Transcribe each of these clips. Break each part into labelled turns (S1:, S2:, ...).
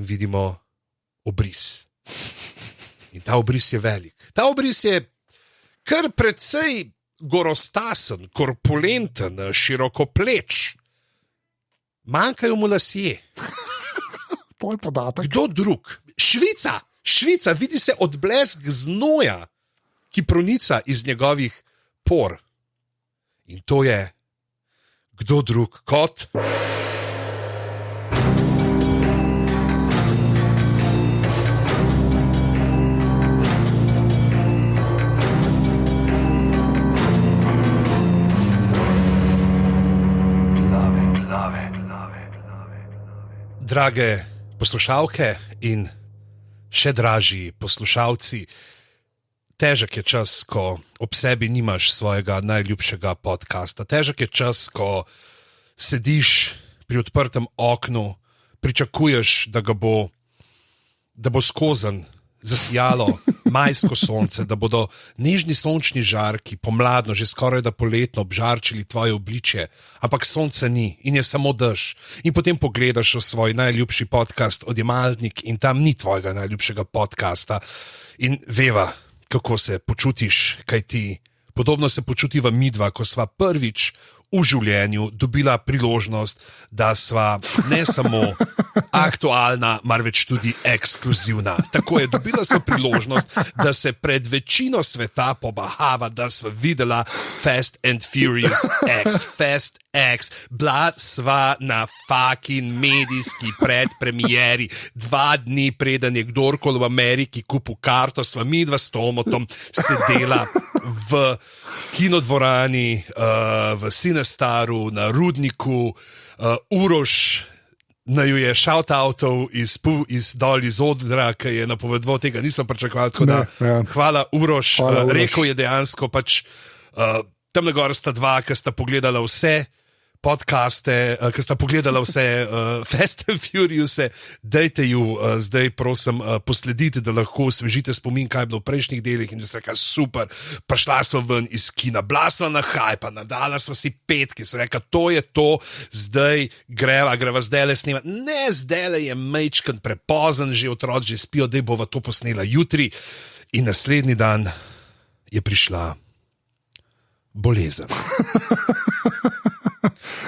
S1: in vidimo obris. In ta obris je velik. Ta obris je kar precej gorostasen, korpulenten, širokopleč. Manjkajo mu lasje.
S2: To je podatek.
S1: Kdo drug? Švica, vidi se odblesk znoja, ki pronica iz njegovih por. In to je kdo drug kot... Drage poslušalke in še dražji poslušalci, težek je čas, ko ob sebi nimaš svojega najljubšega podcasta. Težek je čas, ko sediš pri odprtem oknu, pričakuješ, da bo skozenj zasijalo majsko sonce, da bodo nežni sončni žarki pomladno, že skoraj da poletno obžarčili tvoje obličje, ampak sonce ni in je samo dež. In potem pogledaš v svoj najljubši podcast Odjemalnik in tam ni tvojega najljubšega podcasta. In veva, kako se počutiš, kaj ti. Podobno se počutiva midva, ko sva prvič v življenju dobila priložnost, da sva ne samo aktualna, marveč tudi ekskluzivna. Tako je, dobila sva priložnost, da se pred večino sveta pobahava, da sva videla Fast and Furious X. Fast X. Bila sva na fucking medijski predpremieri. 2 dni preden je kdorkoli v Ameriki kupil karto, sva midva s Tomotom sedela v kinodvorani, v Cinestaru, na Rudniku. Uroš naju je shout-outov iz dol iz odra, ki je napovedoval, tega nisem pričakoval, tako da hvala Uroš. Rekel je dejansko pač, tam na gor sta 2, ki sta pogledala vse podcaste, ki sta pogledala vse Fast and Furious, dajte ju zdaj prosim poslediti, da lahko osvežite spomin, kaj je bilo v prejšnjih delih in da se reka super, prišla sva ven iz kina, bila sva na hajpa, nadala sva si 5, ki se reka, to je to, zdaj greva zdajle snimati. Ne, zdajle je majčken prepozen, že otroci že spijo, daj bova to posnela jutri. In naslednji dan je prišla bolezen.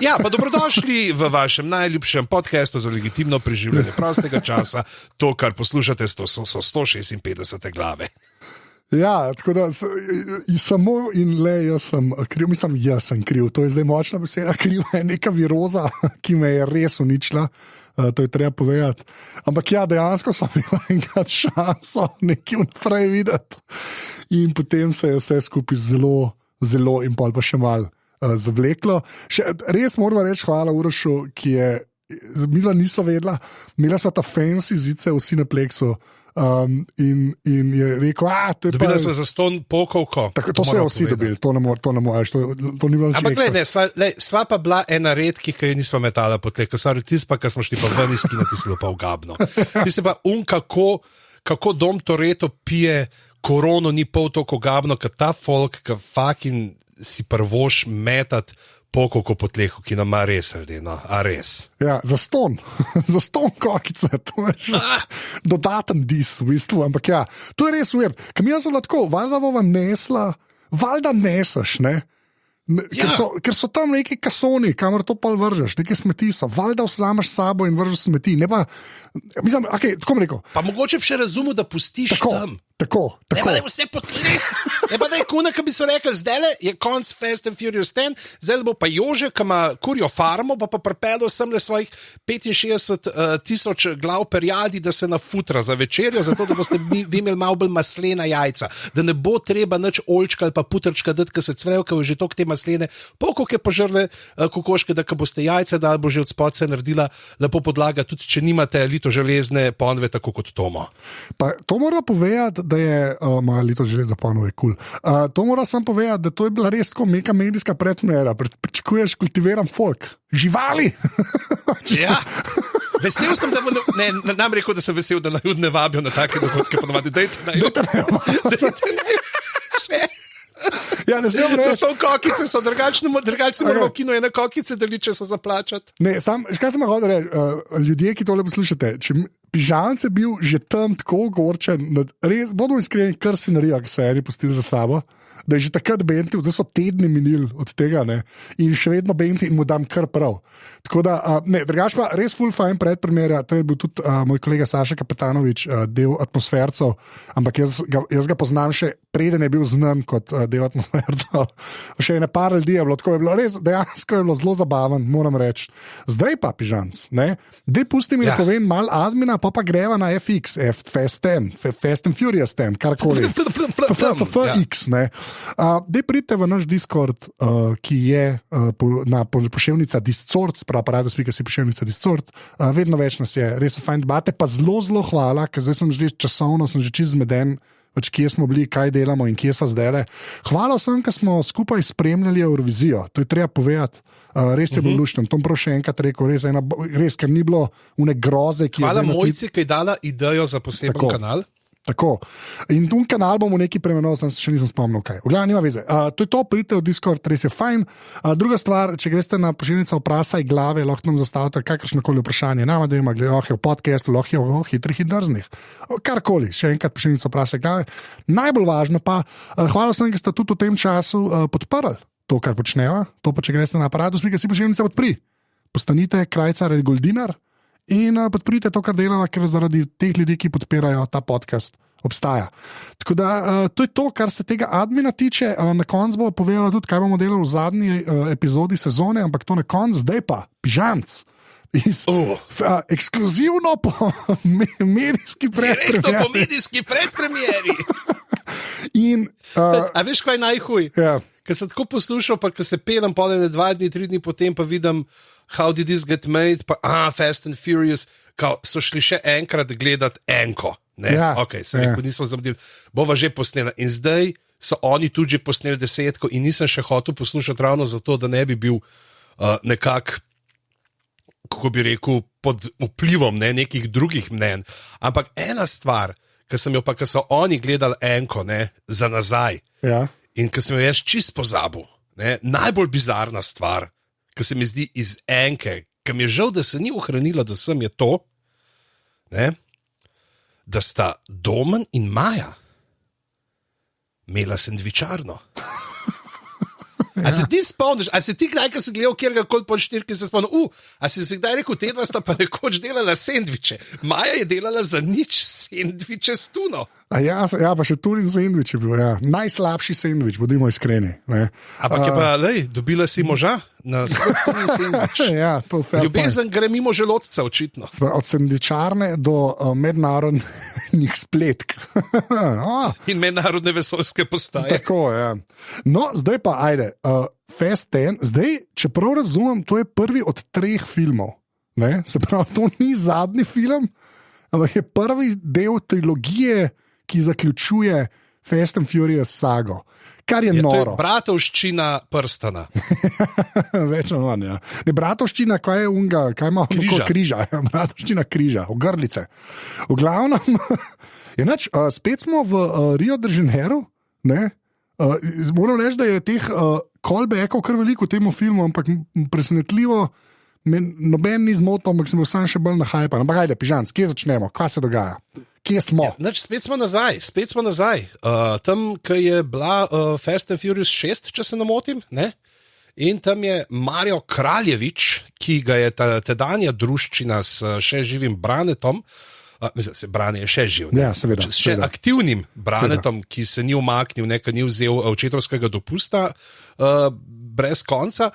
S1: Ja, pa dobrodošli v vašem najljubšem podcastu za legitimno preživljanje prostega časa. To, kar poslušate, so 156 glave.
S2: Ja, tako da samo in le jaz sem kriv, jaz sem kriv. To je zdaj močna beseda, kriva je neka viroza, ki me je res uničila. To je treba povedati. Ampak ja, dejansko smo imeli enkrat šanso nekaj vnaprej videti. In potem se je vse skupaj zelo in pol pa še malo zavleklo. Res moram reči hvala Urošu, ki je, midva niso vedela, imela sva ta fancy zice v Cineplexu in je rekel, to je
S1: dobila sva za ston pokovko.
S2: Tako, to so jo vsi dobili, to ne moreš, to ni bilo nič.
S1: Ampak gled, sva pa bila ena redkih, ki je nisva metala po tleh, tis pa, ki smo šli pa ven iz kina, ti si bilo pa ugabno. Ti se pa kako Dom Toretto pije korono, ni pol toliko ugabno, kot ta folk, ki fucking si prvoš metat pokovko po tlehu, ki nam ima res rdeno, a res.
S2: Ja, za ston kokice, to je dodaten dis v bistvu, ampak ja, to je res weird. Kam jaz sem lahko, valjda bova nesla, valjda neseš, ne? Ker so tam neki kasoni, kamor to pol vržeš, neke smeti so, valjda vzameš sabo in vržeš smeti, ne pa, mislim, tako mi rekel.
S1: Pa mogoče bi še razumel, da pustiš tam.
S2: Tako.
S1: Ne pa da je vse po tleh, ne pa da je kuna, ki bi se rekel, zdajle je konc Fast and Furious 10, zdaj bo pa Jože, ki ima kurjo farmo, pa pripedal semle svojih 65,000 glav perjadi, da se nafutra za večerjo, zato da boste vi imeli malo bolj maslena jajca, da ne bo treba nič oljčka ali pa putrčka dati, ker se cvrevka že tok te maslene, koliko je požrle kokoške, da ko boste jajce dali, bo že od spod se naredila lepo podlaga, tudi če nimate lito železne ponve, tako kot Tomo.
S2: Pa to mora povedati, da je moja lito železa ponove kul. To mora sam povedati, da to je bila res tako neka medijska predmera. Pričakuješ kultiviran folk. Živali!
S1: Ja. Vesel sem, da nam rekel, da sem vesel, da naj ne vabijo na take dogodke, ponovadi, dajte naj. Ja, ne znam reči. So kokice, so drugačne moramo v kino, ene kokice deliče so zaplačati.
S2: Ne, kaj sem hodil reči, ljudje, ki tole poslušate, Pižamc je bil že tam tako gorčen, res, bodo iskreni, kar svinarija, ki so eni pustili za sabo. Da je že takrat bentil, zdaj so tedni minili od tega, ne? In še vedno benti in mu dam kar prav. Tako da, drugač pa res full fajn predprimerja, to je bil tudi moj kolega Saša Kapetanovič, del Atmosfercev, ampak jaz ga poznam še preden je bil znan kot del Atmosfercev. Še ene par ljudi je bilo, tako je bilo res, dejansko je bilo zelo zabaven, moram reči. Zdaj pa, Pižamc, ne? Dej pusti mi, da povem mal admina, pa greva na FX, Fast and Furious 10, karkoli. FX, ne? Dej pridite v naš Discord, ki je na poševnica Discord, aparatus.si poševnica Discord, vedno več nas je, res fajn debate, pa zelo hvala, ker zdaj sem že časovno, sem že čist zmeden, kje smo bili, kaj delamo in kje smo zdaj. Hvala vsem, ki smo skupaj spremljali Eurovizijo, to je treba povedati. Res je bil lušten, Tom prav še enkrat rekel, res, ker ni bilo une groze.
S1: Hvala Mojci, ki je dala idejo za poseben kanal.
S2: Tako. In tu kanal bomo nekaj premenoval, še nisem spomnil kaj. V glavnem, nima veze. To je to, pridite v Discord, res je fajn. Druga stvar, če greste na pošiljnica Vprašaj glave, lahko nam zastavite kakršnokoli vprašanje. Nama, da ima, lahko je v podcastu, lahko je v hitrih in drznih. Karkoli, še enkrat pošiljnica Vprašaj glave. Najbolj važno pa, hvala vsem, ki ste tudi v tem času podprli to, kar počneva. To pa, če greste na aparatus.si pošiljnica podpri. Postanite krajcar ali goldinar. In podprite to, kar delava, ker zaradi teh ljudi, ki podpirajo ta podcast, obstaja. Tako da to je to, kar se tega admina tiče. Na koncu bo povedala tudi, kaj bomo delali v zadnji epizodi sezone, ampak to na koncu, zdaj pa, Pižamc. Ekskluzivno po medijski predpremieri.
S1: Direktno po medijski predpremieri. A veš, kaj je najhuj?
S2: Ja.
S1: Ker sem tako poslušal, pa ker se pelem pol 2 dni, 3 dni potem pa vidim How Did This Get Made, pa Fast and Furious, kao so šli še enkrat gledati enko.
S2: Ja,
S1: ok, se rekel, nismo zamudili, bova že posnela. In zdaj so oni tudi že posneli 10 in nisem še hotel poslušati ravno zato, da ne bi bil nekako, kako bi rekel, pod vplivom nekih drugih mnen. Ampak ena stvar, ki so oni gledali enko za nazaj,
S2: ja.
S1: In ko sem jo jaz čist pozabil, najbolj bizarna stvar, ki se mi zdi iz enke, ki mi je žal, da se ni ohranila do sem, je to, da sta Domen in Maja imela sendvičarno. A se ti spomniš, a se ti kdaj, ko si gledal kjerkoli po štirki, se spomnil, a si kdaj rekel, te dva sta pa nekoč delala sendviče. Maja je delala za nič sendviče s tuno.
S2: Ja, pa še tunin sendvič je bil, ja. Najslabši sendvič, bodimo iskreni.
S1: Ampak je pa, dobila si moža na tunin sendvič.
S2: Ja, to fair.
S1: Ljubezen gre mimo želodca, očitno.
S2: Od sendvičarne do mednarodnih spletk.
S1: In mednarodne vesoljske postaje.
S2: Tako, ja. No, zdaj pa, ajde, Fast 10, zdaj, če prav razumem, to je prvi od 3 filmov. Se pravi, to ni zadnji film, ampak je prvi del trilogije, ki zaključuje Fast and Furious sago. Kar je noro.
S1: To je bratovščina prstana.
S2: Več ali manj, ja. Ne, bratovščina, kaj je unga, kaj ima križa. Bratovščina križa, ogrlice. V glavnem, spet smo v Rio de Janeiro, moram reči, da je teh callbackov kar veliko v tem filmu, ampak presenetljivo, noben ni zmotil, ampak sem bil sam še bolj nahajpan. Ampak ajde, Pižamc, kje začnemo? Kaj se dogaja? Kje smo?
S1: Spet smo nazaj. Tam, ki je bila Fast and Furious 6, če se ne motim, in tam je Mario Kraljevič, ki ga je tedanja druščina s še živim Branetom, Brane je še živ,
S2: seveda.
S1: Še aktivnim Branetom, ki se ni umaknil, ker ni vzel očetovskega dopusta brez konca,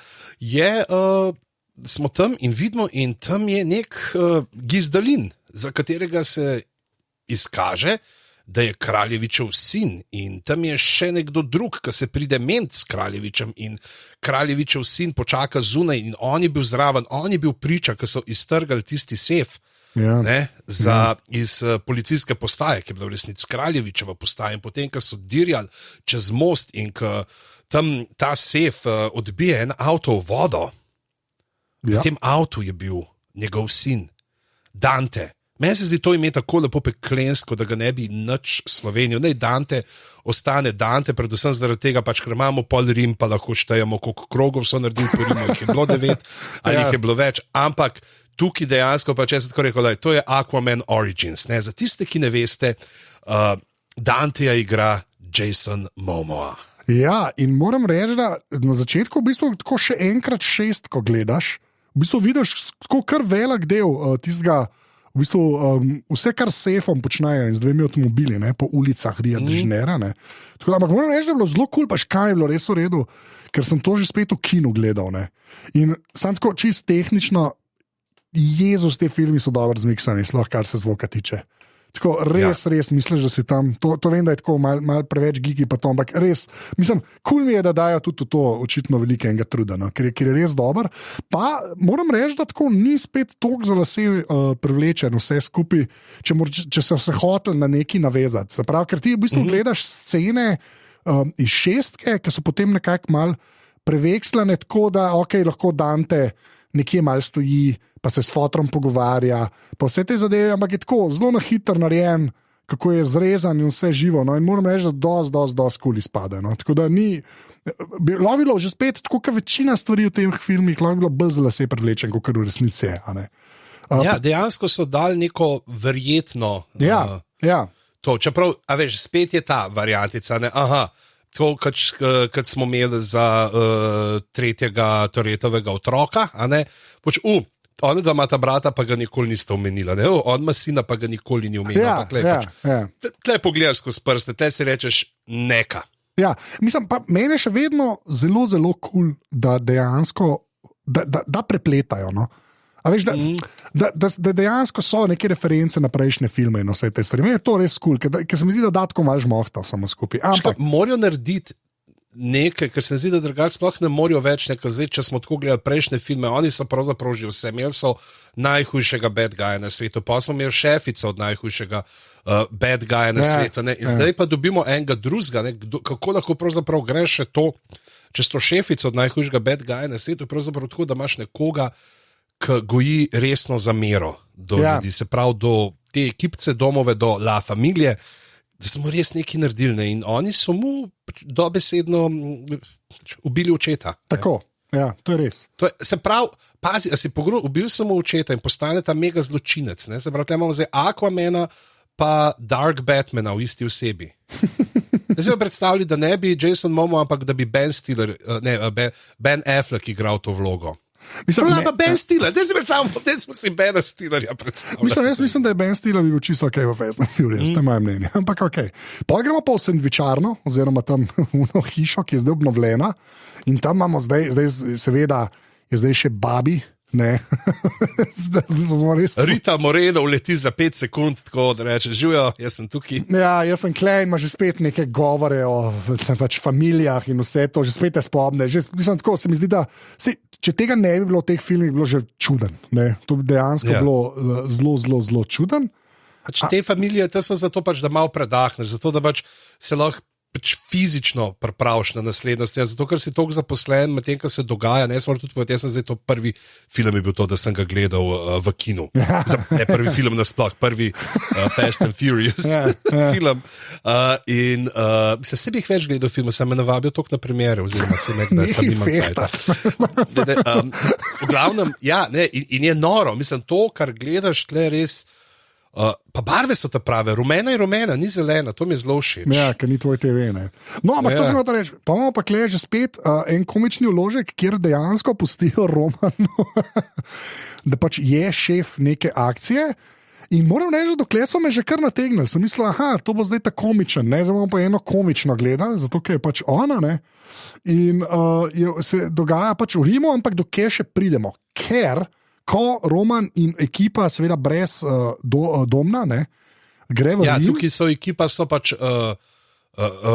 S1: smo tam in vidimo, in tam je nek gizdalin, za katerega se izkaže, da je Kraljevičev sin, in tam je še nekdo drug, ki se pride ment s Kraljevičem, in Kraljevičev sin počaka zunaj, in on je bil zraven, on je bil priča, ki so iztrgali tisti sef iz policijske postaje, ki je bila v resnici Kraljevičeva postaja, in potem, ko so dirjali čez most in ko tam ta sef odbije en avto v vodo, v tem avtu je bil njegov sin, Dante. Meni se zdi to ime tako lepo peklensko, da ga ne bi nič Slovenijo. Ne, Dante ostane Dante, predvsem zaradi tega, ker imamo pol Rim, pa lahko štejemo, koliko krogov so naredili po Rimu, jih je bilo 9 ali jih je bilo več, ampak tukaj dejansko, pa če se tako rekel, to je Aquaman Origins. Ne? Za tiste, ki ne veste, Danteja igra Jason Momoa.
S2: Ja, in moram reči, da na začetku v bistvu tako še enkrat 6, ko gledaš, v bistvu vidiš tako kar velik del tistega, v bistvu vse, kar s sefom počnejo in z 2 avtomobili, ne, po ulicah Rio de Janeiro. Ampak moram reči, da je bilo zelo kul, pa škaj je bilo res v redu, ker sem to že spet v kinu gledal. Ne. In sam tako čist tehnično, Jezus, te filmi so dobro zmiksani, sploh kar se zvoka tiče. Tako, res misliš, da si tam, to vem, da je tako mal preveč gigi pa to, ampak res, mislim, kul mi je, da dajo tudi to očitno velikega truda, no? ker je res dober. Pa moram reči, da tako ni spet toliko za lase privlečen vse skupaj, če se vse hotel na neki navezati. Se pravi, ker ti v bistvu gledaš scene iz 6, ki so potem nekako mal prevekslane, tako da lahko Dante nekje mal stoji, pa se s fotrom pogovarja, pa vse te zadeve, ampak je tako zelo na hitro narejen, kako je zrezan in vse živo. No? In moram reči, da dosti kul izpade. No? Tako da ni, lahko bilo že spet, tako kot večina stvari v teh filmih, lahko bilo bolj za lase privlečen, kot v resnici je.
S1: Dejansko so dali neko verjetno. To, čeprav, a veš, spet je ta variantica, ne? To, kot smo imeli za tretjega Toretovega otroka, a ne? Ona dva ima ta brata, pa ga nikoli niste omenila. Ne? On ima sina, pa ga nikoli ni omenila. Tle pogledaš skozi prste, tle si rečeš neka.
S2: Ja, mislim, pa mene še vedno zelo, zelo kul, da dejansko da prepletajo. No? A veš, da dejansko so neke reference na prejšnje filme in vse te stvari. Meni je to res kul, ker se mi zdi, da datko malo žmohta samo skupaj.
S1: Morajo narediti nekaj, ker se mi zdi, da drugače sploh ne morajo več nekaj. Zdaj, če smo tako gledali prejšnje filme, oni so pravzaprav že vse. Imeli so najhujšega bad guya na svetu, pa smo imeli šefico od najhujšega bad guya na svetu. Ne? In zdaj pa dobimo enega drugega. Kako lahko pravzaprav greš še to, čez to šefico od najhujšega bad guya na svetu, pravzaprav tako, da imaš nekoga, ki goji resno zamero do ljudi, se pravi do te ekipce domove, do La Familie, da smo res nekaj naredili, ne? In oni so mu dobesedno ubili očeta.
S2: Tako, ja, to je res.
S1: Se pravi, pazi, a si pogledal, ubili so mu očeta in postane ta mega zločinec, ne? Se pravi, imamo zdaj Aquamana pa Dark Batmana v isti osebi. Zdaj bi predstavili, da ne bi Jason Momoa, ampak da bi Ben Affleck igral to vlogo. Mislim, pa Ben Stiller, zdaj si predstavljamo, potem smo si Bena Stillerja predstavljali.
S2: Jaz mislim, da je Ben Stiller bil čisto ok v Fast and Furious, to je moje mnenje, ampak ok. Pa gremo pa v sendvičarno, oziroma tam v hišo, ki je zdaj obnovljena in tam imamo zdaj seveda, je zdaj še Babi, ne.
S1: Rita Moreno uleti za 5 sekund, tako da reče, živijo, jaz sem tukaj.
S2: Ja, jaz sem klej, ima že spet neke govore o familijah in vse to, že spet te spomne. Mislim, tako se mi zdi, da če tega ne bi bilo v teh filmih, bilo že čuden. Ne? To bi dejansko bilo zelo čuden.
S1: Te familije, to so zato pač, da malo predahneš, zato da pač se lahko fizično pripraviš na naslednost, zato ker si toliko zaposlen, medtem ko se dogaja. Ne, jaz sem zdaj to prvi film je bil to, da sem ga gledal v kinu. Ne prvi film nasploh, prvi Fast and Furious film. In se bi jih več gledal filma, sem me navabil toliko na primere, oziroma sem imam cajta. V glavnem, ja, ne, in je noro, mislim, to, kar gledaš, tle res. Pa barve so ta prave, rumena je rumena, ni zelena, to mi je zelo všeč.
S2: Ja, ker ni tvoj TV, ne. No, ampak to sem hotel reči. Pa imamo pa kle že spet en komični vložek, kjer dejansko pustijo Romanu, da pač je šef neke akcije. In moram reči, da dokler so me že kar nategnili, sem mislil, to bo zdaj ta komičen, ne, zdaj bomo pa eno komično gledali, zato ker je pač ona, ne. In se dogaja pač v Rimu, ampak dokler še pridemo, ker ko Roman in ekipa, seveda brez Domna, ne, gre v Rim.
S1: Tukaj so ekipa, so pač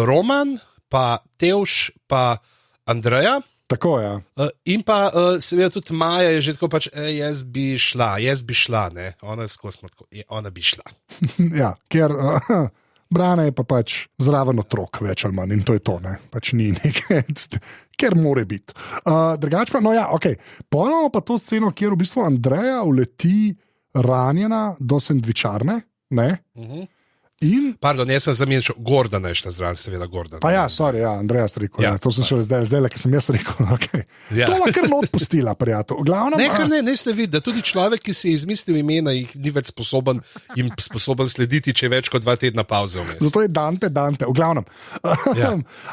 S1: Roman, pa Tevš, pa Andreja.
S2: Tako, ja.
S1: In pa seveda tudi Maja je že tako pač, jaz bi šla, ne, ona bi šla.
S2: Ja, ker Brana je pa pač zraven otrok, več ali manj, in to je to, ne, pač ni nekaj, ker more biti. Drugače pa, no ja, ok, pojmo pa to sceno, kjer v bistvu Andreja uleti ranjena do sendvičarne, ne,
S1: Pardon, jaz sem zamenjal Gordana, je šla zraven, seveda Gordana.
S2: Pa ja, sorry, Andreja si rekel, to sem šel zdaj, ker sem jaz rekel, okay. To je kar not pustila, prijatelj.
S1: Ne se vidi, da tudi človek, ki si je izmislil imena, jih ni več sposoben slediti, če je več kot 2 tedna pauze vmes.
S2: Zato je Dante. V glavnem.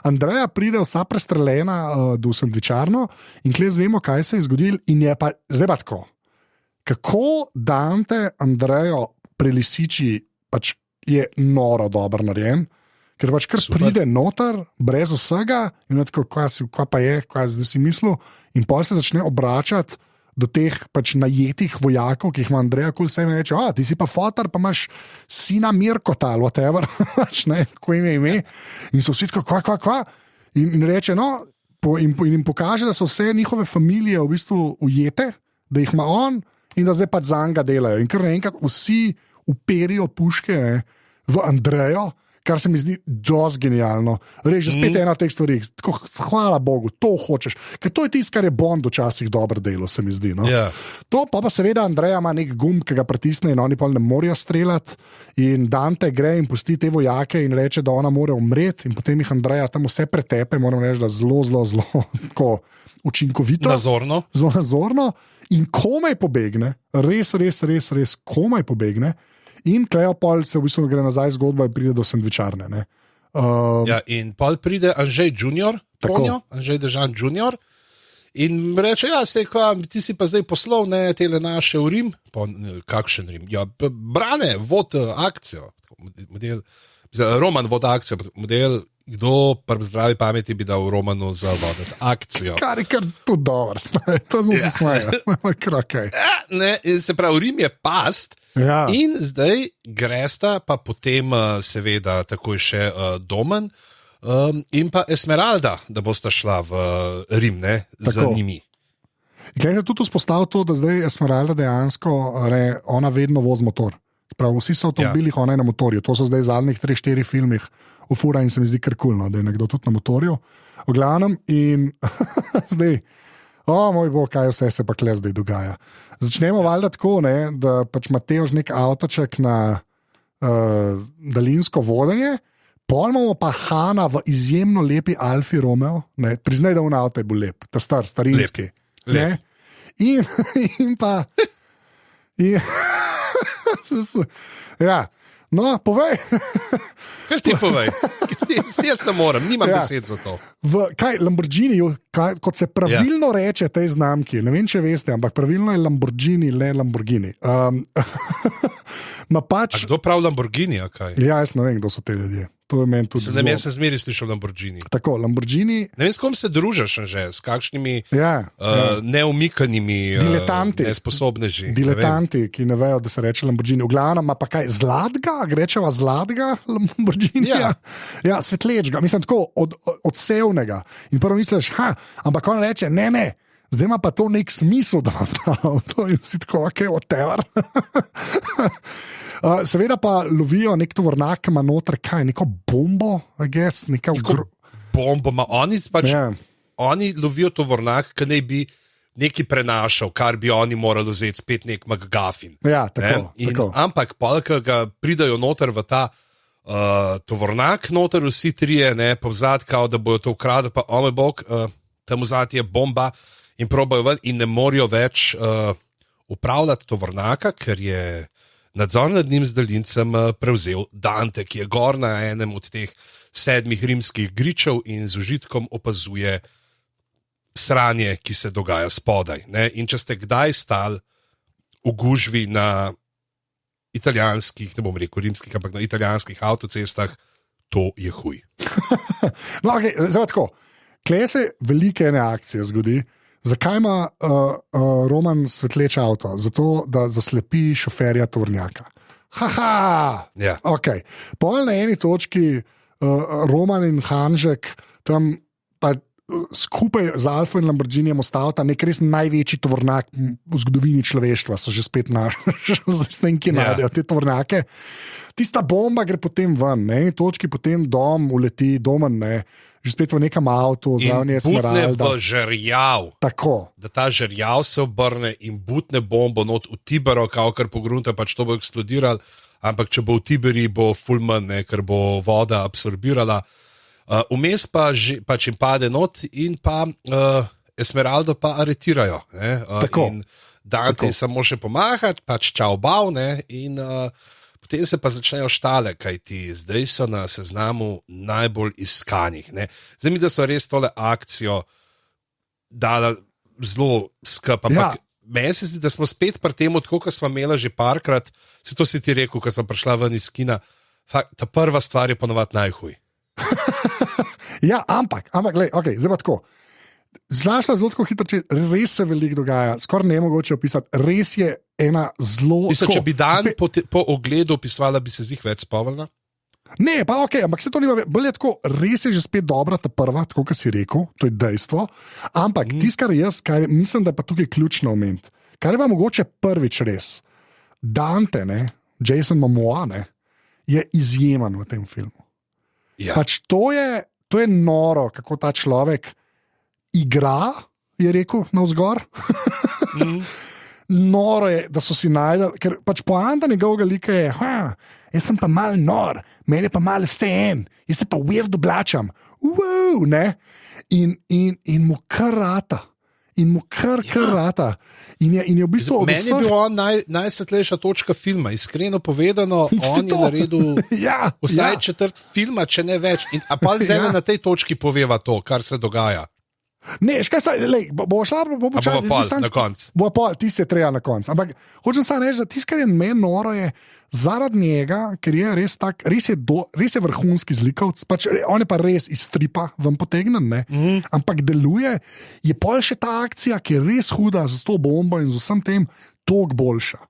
S2: Andreja pride vsa prestreljena do sendvičarno in kle zvemo, kaj se je zgodilo in je pa, zdaj pa tako. Kako Dante Andrejo prelisiči, pač je noro dobro narejen, ker pač kar pride noter, brez vsega, in tako, kva pa je, kva zdaj si mislil, in pol se začne obračati do teh pač najetih vojakov, ki jih ima Andreja kul vse in reče, ti si pa fotar, pa imaš sina Mirkota, ali whatever, ko jim je ime, in so vsi tako, kva, in reče, in jim pokaže, da so vse njihove familije v bistvu ujete, da jih ima on, in da zdaj pač zanga delajo. In kar naenkrat vsi uperijo puške v Andrejo, kar se mi zdi dosti genialno. Reži, spet ena od teh stvari. Tako, hvala Bogu, to hočeš. Ker to je tisto, kar je Bond včasih dobro delo, se mi zdi. No?
S1: Yeah.
S2: To pa seveda Andreja ima nek gumb, ki ga pritisne in oni pa ne morejo streljati. In Dante gre in pusti te vojake in reče, da ona mora umreti in potem jih Andreja tam vse pretepe, moram reči, da zelo tako učinkovito.
S1: Nazorno.
S2: Zelo nazorno. In komaj pobegne, res komaj pobegne, in Kleopol se v bistvu gre nazaj zgodba in pride do sendvičarne.
S1: In pol pride Anžej Junior, Anžej Dežan Junior, in reče, ti si pa zdaj poslal tele naše v Rim, kakšen Rim? Ja, Brane, vod akcijo, Roman vod akcijo, model. Kdo prv zdravi pameti bi dal Romanu za voditi akcijo?
S2: Kar je tudi dobro, to sem se smajal. Okay.
S1: Se pravi, Rim je past in zdaj gresta pa potem seveda takoj še Domen in pa Esmeralda, da bosta šla v Rim za njimi.
S2: Glej, je tudi vzpostavil to, da zdaj Esmeralda dejansko, ona vedno vozi motor. Prav, vsi so v avtomobilih, ona je na motorju. To so zdaj v zadnjih 3-4 filmih ufura in se mi zdi kar kulno, da je nekdo tudi na motorju. V glavnem in zdaj, moj bog, kaj vse se pa kle zdaj dogaja. Začnemo valjda tako, da pač Mateoš nek avtoček na daljinsko vodenje, pol imamo pa Hana v izjemno lepi Alfi Romeo, priznaj, da avto je bolj lep, ta starinski.
S1: Lep.
S2: In pa... Ja, no, povej.
S1: Kaj ti povej? Jaz ne morem, nimam besed za to.
S2: Kaj, Lamborghini, kot se pravilno reče tej znamki, ne vem, če veste, ampak pravilno je Lamborghini, le Lamborghini.
S1: A kdo prav Lamborghini, a kaj?
S2: Ja, jaz ne vem, kdo so te ljudje. To je meni tudi zelo.
S1: Jaz sem zmeri slišal Lamborghini.
S2: Tako, Lamborghini...
S1: Ne vem, s kom se družiš že, s kakšnimi neumikanimi nesposobneži.
S2: Diletanti, ki ne vejo, da se reče Lamborghini. V glavnem, ima pa kaj, zlatga? Grečeva zlatga Lamborghini? Ja, svetlečga, mislim tako, odsevnega. In prvo misliš, ampak on reče, ne, zdaj ima pa to nek smisel, da to in si tako, whatever. Seveda pa lovijo nek tovornjak, ki ima noter kaj, neko bombo,
S1: bombo ima, oni lovijo tovornjak, ki naj bi nekaj prenašal, kar bi oni morali vzeti spet nek McGuffin.
S2: Ja, tako.
S1: Ampak polka ga pridajo noter v ta tovornjak, noter vsi trije, povzad, kao da bojo to ukradli, pa moj bog, tam vzad je bomba in probajo ven in ne morajo več upravljati tovornjaka, ker je nadzor nad njim z daljincem prevzel Dante, ki je gor na enem od teh 7 rimskih gričev in z užitkom opazuje sranje, ki se dogaja spodaj. In če ste kdaj stali v gužvi na italijanskih, ne bom rekel rimskih, ampak na italijanskih avtocestah, to je huj.
S2: No, zdaj tako, kle se velike ene akcije zgodi. Zakaj ima Roman svetleč avto? Zato, da zaslepi šoferja tovornjaka. Okay. Pol na eni točki Roman in Hanžek tam pa skupaj z Alfo in Lamborghinijem ostavita nek res največji tovornjak v zgodovini človeštva, so že spet našli, ki najdejo te tovornjake. Tista bomba gre potem ven, na eni točki potem dom uleti, Domen, že spet v nekem avtu, zraven je Esmeralda.
S1: In butne v žerjav.
S2: Tako.
S1: Da ta žerjav se obrne in butne bombo not v Tibero, kar pogrunta, pač to bo eksplodiral, ampak če bo v Tiberiji, bo ful manj, ker bo voda absorbirala. Vmes pač jim pade not in pa Esmeraldo pa aretirajo. In Dante samo še pomahati, pač čau bav, in potem se pa začnejo štale, kajti zdaj so na seznamu najbolj iskanih. Zdaj mi, da so res tole akcijo dala zelo skup, ampak meni se zdi, da smo spet pri tem, tako kot smo imeli že parkrat, se to si ti rekel, ko smo prišla ven iz kina, ta prva stvar je ponovadi najhuj.
S2: Ja, ampak glej, okay, zdaj pa tako. Znašla zelo hitro, če res se veliko dogaja, skoraj ne mogoče opisati. Res je ena zelo.
S1: Mislim, če bi dan po ogledu opisovala, bi se z jih več spomnila?
S2: Ne, pa ok, ampak se to nima. Bolje tako, res je že spet dobra ta prva, tako kot si rekel, to je dejstvo. Ampak tisto, kar mislim, da je pa tukaj ključno moment, kar je pa mogoče prvič res. Dante, Jason Momoa, je izjemen v tem filmu.
S1: Ja.
S2: Pač to je noro, kako ta človek igra, je rekel navzgor. Noro je, da so si najdel, ker pač poanta njegovega lika je, jaz sem pa mal nor, meni je pa mal vse en, jaz se pa weird oblačam, in mu kar rata. In mu kar rata. In je v bistvu
S1: meni je bil on najsvetlejša točka filma, iskreno povedano, on je naredil vsaj četrt filma, če ne več. A pa zdaj na tej točki poveva to, kar se dogaja.
S2: Ne, bo šla, bo počasi.
S1: Na koncu.
S2: Bo pa, ti se treba na koncu. Ampak hočem samo reči, da tisto, kar je meni noro, je zaradi njega, ker je res tak, res je vrhunski zlikovec, pač on je pa res iz stripa ven potegnen, ampak deluje, je pol še ta akcija, ki je res huda z to bombo in z vsem tem, toliko boljša.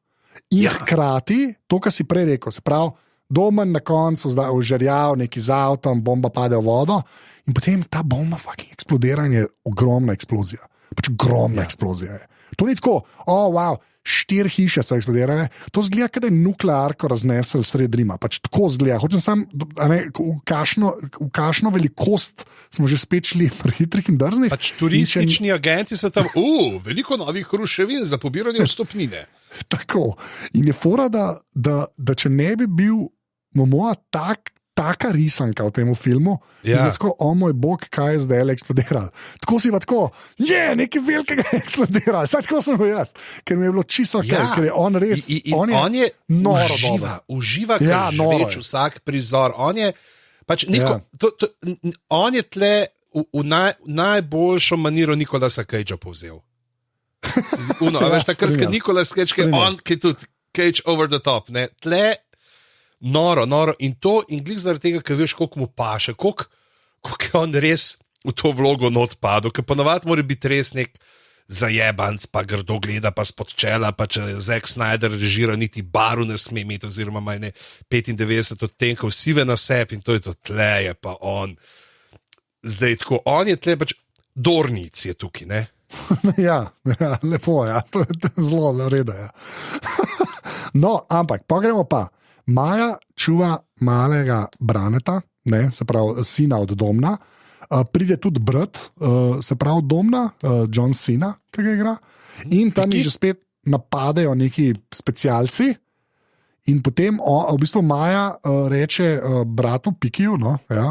S2: In hkrati, to, kar si prej rekel, se pravi, Domen na koncu zdaj užerjal neki z avtom, bomba pade v vodo in potem ta bomba fucking eksplodira in je ogromna eksplozija. Pač ogromna eksplozija je. To ni tako, wow, 4 hiše so eksplodirale, to zgleda, kada je nuklearko raznesel sred Rima, pač tako zgleda. Hočem sam, v kakšno velikost smo že spet šli pri hitrih in drznih.
S1: Pač turistični agenti so tam, veliko novih ruševin za pobiranje vstopnine.
S2: Tako. In je fora, da če ne bi bil Momoa taka risanka v tem filmu, je tako, moj bog, kaj je zdaj eksplodiral. Tako si pa tako, nekaj velikega je eksplodiral. Saj tako sem bil jaz, ker mi je bilo čisto ker je on res, on je noro
S1: uživa, ker žveč vsak prizor. On je pač on je tle v najboljšo maniro Nicolasa Cagea povzel. Veš, takrat, ker Nicolas Cage, ki je tudi Cage over the top, tle noro, in to, in glih zaradi tega, ker veš, koliko mu paše, koliko je on res v to vlogo not padel, ker ponavadi mora biti res nek zajebanc, pa grdo gleda, pa spod čela, pa če Zack Snyder režira, niti baru ne sme imeti, oziroma ima 95 odtenkov sive na sebi in to je to, tle je pa on. Zdaj tako, on je tle pač Dornic je tukaj, ne?
S2: Ja, lepo je, to je zelo nareda. No, ampak pogremo pa. Maja čuva malega Braneta, se pravi sina od Domna, pride tudi brat, se pravi Domna, John Cena, ki ga igra, in tam že spet napadejo neki specialci in potem v bistvu Maja reče bratu Pikiju,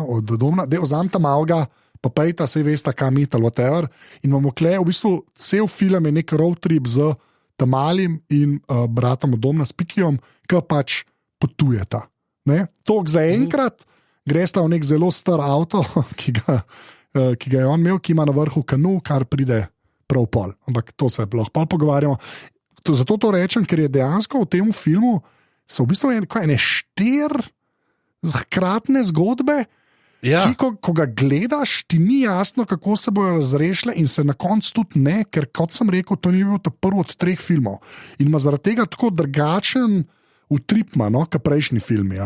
S2: od Domna, da vzamta malga, pa pejta, sej veste, kam ita, whatever, in imamo kle, v bistvu cel film je nek road trip z Tamalim in bratom od Domna s Pikijom, ki pač potujeta. Tok zaenkrat gresta v nek zelo star avto, ki ga je on imel, ki ima na vrhu kanu, kar pride prav pol. Ampak to se lahko pol pogovarjamo. Zato to rečem, ker je dejansko v tem filmu so v bistvu ene 4 hkratne zgodbe, ki ko ga gledaš, ti ni jasno, kako se bojo razrešile in se na koncu tudi ne, ker kot sem rekel, to ni bil ta prvi od 3 filmov. In ima zaradi tega tako drugačen utripma, kot prejšnji filmi.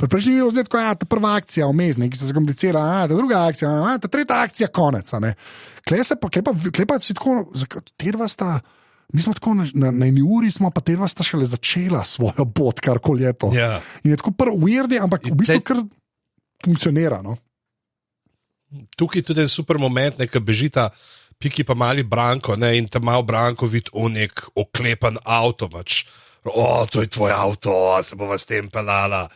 S2: Prejšnji film je tako, ta prva akcija vmes, ki se zakomplicira, ta druga akcija, ta tretja akcija, konec. Klepa si tako, terva sta, mi smo tako na eni uri, smo pa terva sta šele začela svojo pot, karkoli je to. In je tako weird, ampak v bistvu kar funkcionira.
S1: Tukaj tudi en super moment, ki bežita Piki pa mali Branko, in ta mal Branko vidi nek oklepan avto, to je tvoj avto, se bova s tem pelala.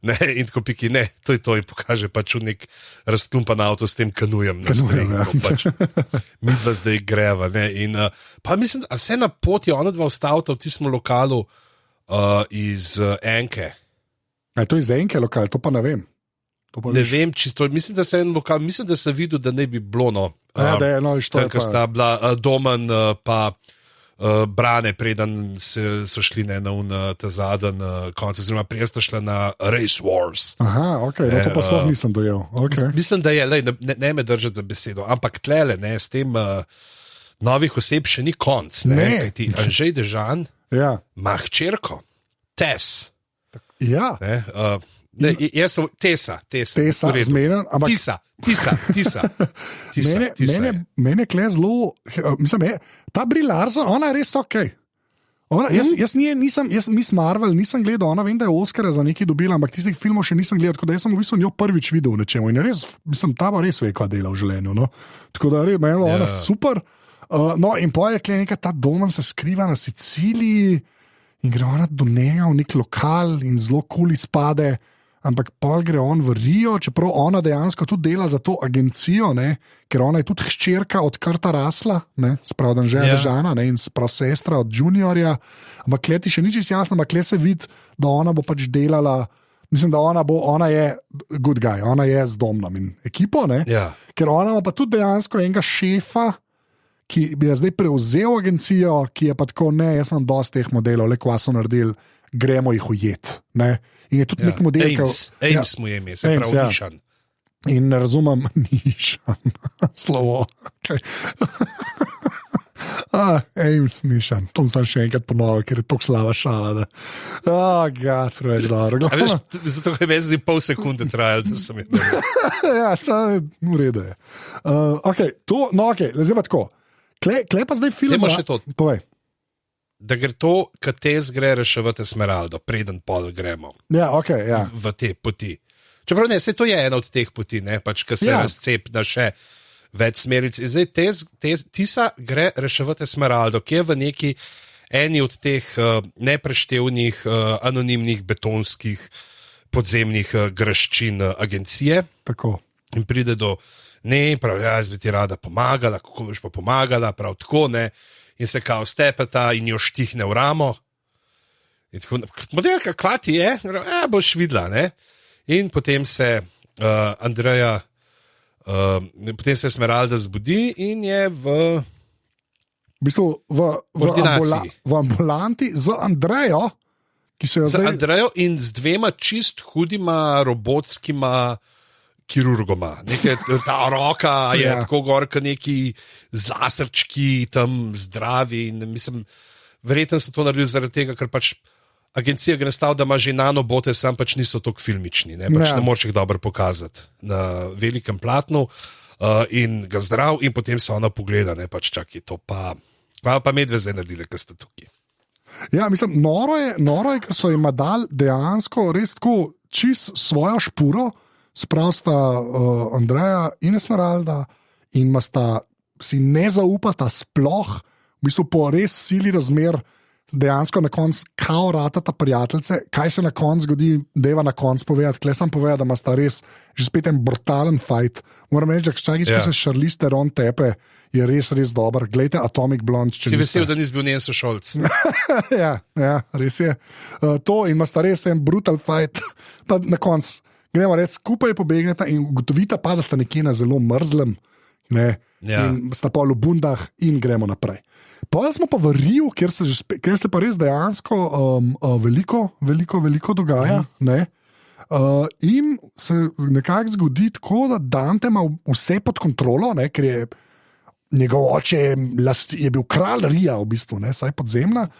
S1: Ne, in tako piki, ne, to je to, in pokaže pač v nek razklumpan avto s tem kanujem na strehi. Pač, mi dva zdaj greva. Ne, in, pa mislim, da se na poti ona dva ustavita v tistem lokalu iz Enke.
S2: To je iz Enke lokal, to pa ne vem.
S1: Ne vem, čisto, mislim, da se en lokal, mislim, da se vidi, da ne bi bilo no.
S2: Da je eno iz
S1: tam, ko sta bila Domen pa Brane, preden so šli na ta zadnji konec, oziroma prej sta šla na Race Wars.
S2: Aha, ok, to pa sploh nisem dojel. Okay.
S1: Mislim, da je, ne me držati za besedo, ampak tlele, ne, s tem novih oseb še ni konc. Ne, kajti Anžej Dežan ima hčerko, Tess.
S2: Ja.
S1: Ne, jaz sem Tesa,
S2: zmeden, ampak
S1: Tisa.
S2: Mene kle zelo, mislim, ta Brie Larson, ona je res ok. Jaz Miss Marvel nisem gledal, ona vem, da je Oscara za nekaj dobila, ampak tistih filmov še nisem gledal, tako da jaz sem v bistvu njo prvič videl v nečemu in res, mislim, ta pa res ve, kva dela v življenju, no. Tako da res, meni je ona super. No, in pa je kle neka ta Domen se skriva na Siciliji in gre ona do njega v nek lokal in zelo cool izpade. Ampak pol gre on v Rio, čeprav ona dejansko tudi dela za to agencijo, ne, ker ona je tudi hčerka od Kurta Russella, sprav Anžeja Dežana, in sprav sestra od Juniorja. Ampak kleti še nič jasno, ampak kle se vidi, da ona bo pač delala, mislim, da ona je good guy, ona je z Domnom in ekipo, ne, ker ona ima pa tudi dejansko enega šefa, ki bi je zdaj prevzel agencijo, ki je pa tako, ne, jaz imam dosti teh modelov, le kva so naredili, gremo jih ujet, ne. In je tudi nek model,
S1: Ames mu je ime, se pravi Nišan.
S2: In ne razumem Nišan, slovo. Okay. Ames Nišan, to sem še enkrat ponovil, ker je toliko slava šala. Preveč dobro.
S1: Zato je vezdi pol sekunde trajal, da sem je dobro.
S2: Ja, samo v redu je. Zdaj pa tako. Klej pa zdaj film.
S1: Dajmo še to.
S2: Povej.
S1: Da gre to, kad tez gre reševati Esmeraldo, preden pol gremo v te poti. Čeprav ne, to je ena od teh poti, ne, pač, ki se razcep na še več smeric. In zdaj Tisa gre reševati Esmeraldo, ki je v neki eni od teh nepreštevnih, anonimnih, betonskih podzemnih graščin agencije.
S2: Tako.
S1: In pride do pravi, jaz bi ti rada pomagala, kako boš pa pomagala, prav tako, ne. In se kao stepeta in jo štihne v ramo. In tako, modelka, kva ti je? Boš videla, ne? In potem se Andreja, potem se Esmeralda zbudi in je v
S2: bistvu v ambulanti z Andrejo, ki se jo zdaj...
S1: Z Andrejo in z dvema čist hudima robotskima kirurgoma. Ta roka je tako gorka, neki zlasrčki tam zdravi in mislim, verjetno so to naredili zaradi tega, ker pač agencija gre stav, da ima že nanobote, sam pač niso toliko filmični, ne moreš jih dobro pokazati na velikem platnu in ga zdrav in potem se ona pogleda, ne pač čaki, to pa medve zdaj naredili, ker ste tukaj.
S2: Ja, mislim, noro je, ker so jim dali dejansko res tako čist svojo špuro. Sprav sta Andreja in Esmeralda in si ne zaupata sploh, v bistvu po res sili razmer, dejansko na koncu kao ratata prijateljce, kaj se na koncu zgodi, deva na koncu povedati, kle sem povedal, da ima sta res že spet en brutalen fight. Moram reči, da čakaj, ko se Charlize Theron tepe, je res dober. Glejte Atomic Blonde.
S1: Si vesel, da nisi bil njen sošolc.
S2: ja, res je. To in ima sta res en brutal fight, pa na koncu gremo reči, skupaj pobegneta in ugotovita pa, da sta nekje na zelo mrzlem, in sta pa v bundah in gremo naprej. Potem smo pa v Riu, kjer se pa res dejansko veliko dogaja, in se nekako zgodi tako, da Dante ima vse pod kontrolo, ker je njegov oče je bil kralj Rija, v bistvu, saj podzemna.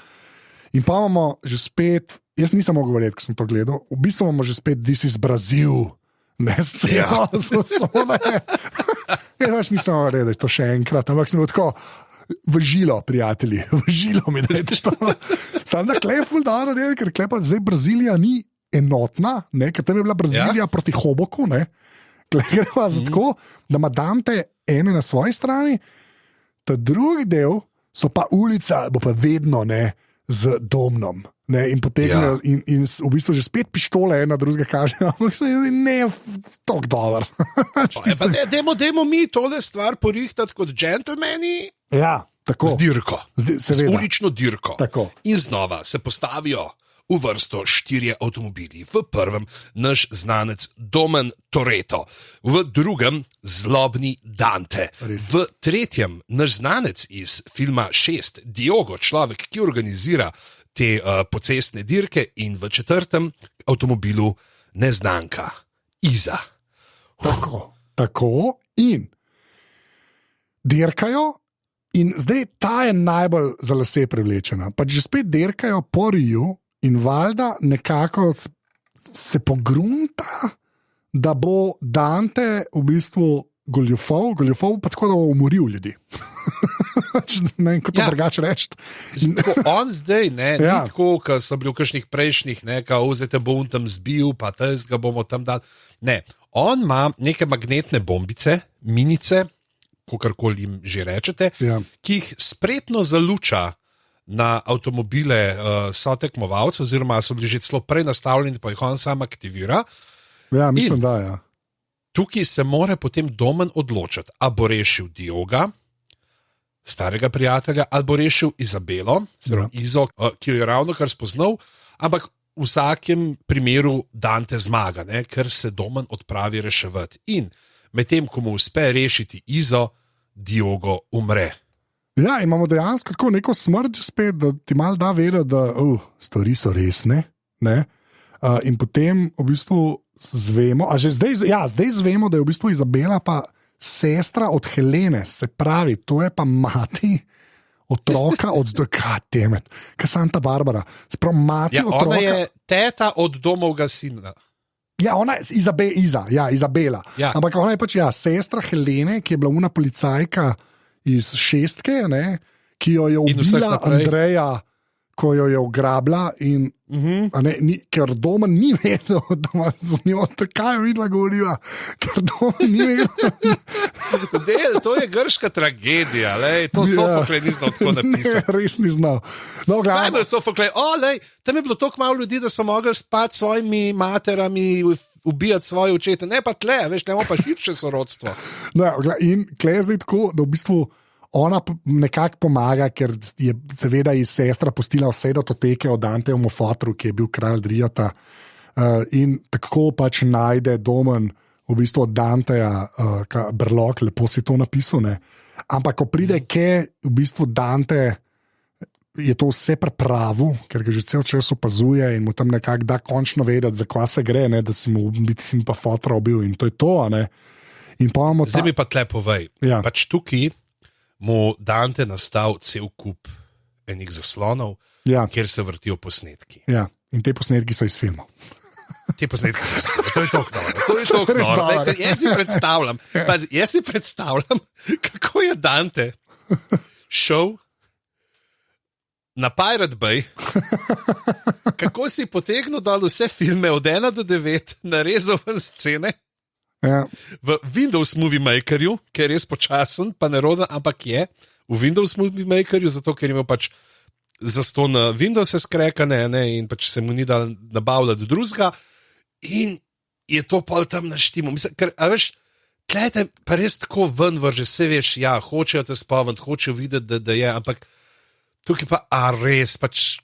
S2: In pa imamo že spet, jaz nisem mogel verjeti, ko sem to gledal, v bistvu imamo že spet This is Brazil, sceno, jaz nisem mogel verjeti, to še enkrat, ampak sem bil tako, v žilo, prijatelji, v žilo mi dajte to. Sam da klej ful dobro, ker klej pa zdaj Brazilija ni enotna, ker tam je bila Brazilija proti Hoboku, klej gre pa za tako, da ima Dante ene na svoji strani, ta drugi del so pa ulica, bo pa vedno, z Domnom. Ne, in potegnejo, in v bistvu že spet pištole ena drugega kaže, ampak se ne, tako dobro.
S1: Dajmo mi tole stvar porihtati kot džentlmeni.
S2: Ja, tako.
S1: Z dirko, z ulično dirko.
S2: Tako.
S1: In znova se postavijo v vrsto 4 avtomobili. V prvem naš znanec Domen Toretto, v drugem zlobni Dante, v tretjem naš znanec iz filma 6, Diogo, človek, ki organizira te pocestne dirke, in v četrtem avtomobilu neznanka, Iza.
S2: Tako in dirkajo. In zdaj ta je najbolj za lase privlečena. Pa že spet dirkajo po Riju in valjda nekako se pogrunta, da bo Dante v bistvu goljufal pa tako, da bo umoril ljudi. Ne vem, kako to drugače reči.
S1: On zdaj, ni tako, kot so bili v kakšnih prejšnjih, vzete bom tam zbil, pa ga bomo tam dali. Ne, on ima neke magnetne bombice, minice, kakorkoli jim že rečete, ki jih spretno zaluča na avtomobile sotekmovalcev, oziroma so bili že celo prej nastavljeni, pa jih on sam aktivira.
S2: Ja, mislim, da ja.
S1: Tukaj se mora potem Domen odločiti, ali bo rešil Dioga, starega prijatelja, ali bo rešil Izabelo, Izo, ki jo je ravno kar spoznal, ampak v vsakem primeru Dante zmaga, ker se Domen odpravi reševati. In medtem, ko mu uspe rešiti Izo, Diogo umre.
S2: Ja, imamo dejansko tako neko smrt, spet, da ti malo da vedeti, da stvari so resne. In potem v bistvu zvemo, zdaj zvemo, da je v bistvu Izabela pa sestra od Helene, se pravi, to je pa mati otroka od Temet, kaj Santa Barbara. Sprav, mati otroka.
S1: Ona je teta od domovega sina.
S2: Ja, ona je Izabela. Ja. Ampak ona je pač sestra Helene, ki je bila una policajka iz Šestke, ki jo je ubila Andreja, ko jo je ugrabila, in ker Domen ni vedel, da ima z njo, kaj je videla govorila, ker Domen ni vedel.
S1: To je grška tragedija, to Sofokle ni znal tako napisati.
S2: Ne, res ni znal.
S1: Najbolj Sofokle, tam je bilo toliko malo ljudi, da so mogli spati s svojimi materami, ubijati svoje očete, ne pa tle, veš, ne pa širše sorodstvo.
S2: In tle je zdaj tako, da v bistvu ona nekako pomaga, ker je seveda iz sestra pustila vse datoteke od Dantejevemu fotru, ki je bil kralj Drijata, in tako pač najde Domen v bistvu od Danteja brlog, lepo si to napisal, ne? Ampak ko pride v bistvu Dante, je to vse pripravil, ker ga že cel čas opazuje in mu tam nekako da končno vedeti, za kva se gre, da si mu pa fotra ubil, in to je to. In
S1: zdaj mi pa tle povej, pač tukaj mu Dante nastal cel kup enih zaslonov, kjer se vrtijo posnetki.
S2: Ja, in te posnetki so iz filmov.
S1: Te posnetki so iz filmov, to je toliko noro. Jaz si predstavljam, kako je Dante šel na Pirate Bay, kako si potegnil dol vse filme od 1 do 9, narezal ven scene.
S2: Ja.
S1: V Windows Movie Makerju, ki je res počasen, pa neroden, ampak je v Windows Movie Makerju, zato ker je imel pač zaston Windows skrekane, in pač se mu ni dal nabavljati drugega, in je to pol tam naštimo. Ker, veš, tlejte pa res tako ven vrže, se veš, hočejo te spomniti, hočejo videti, da je, ampak tukaj pa, res, pač...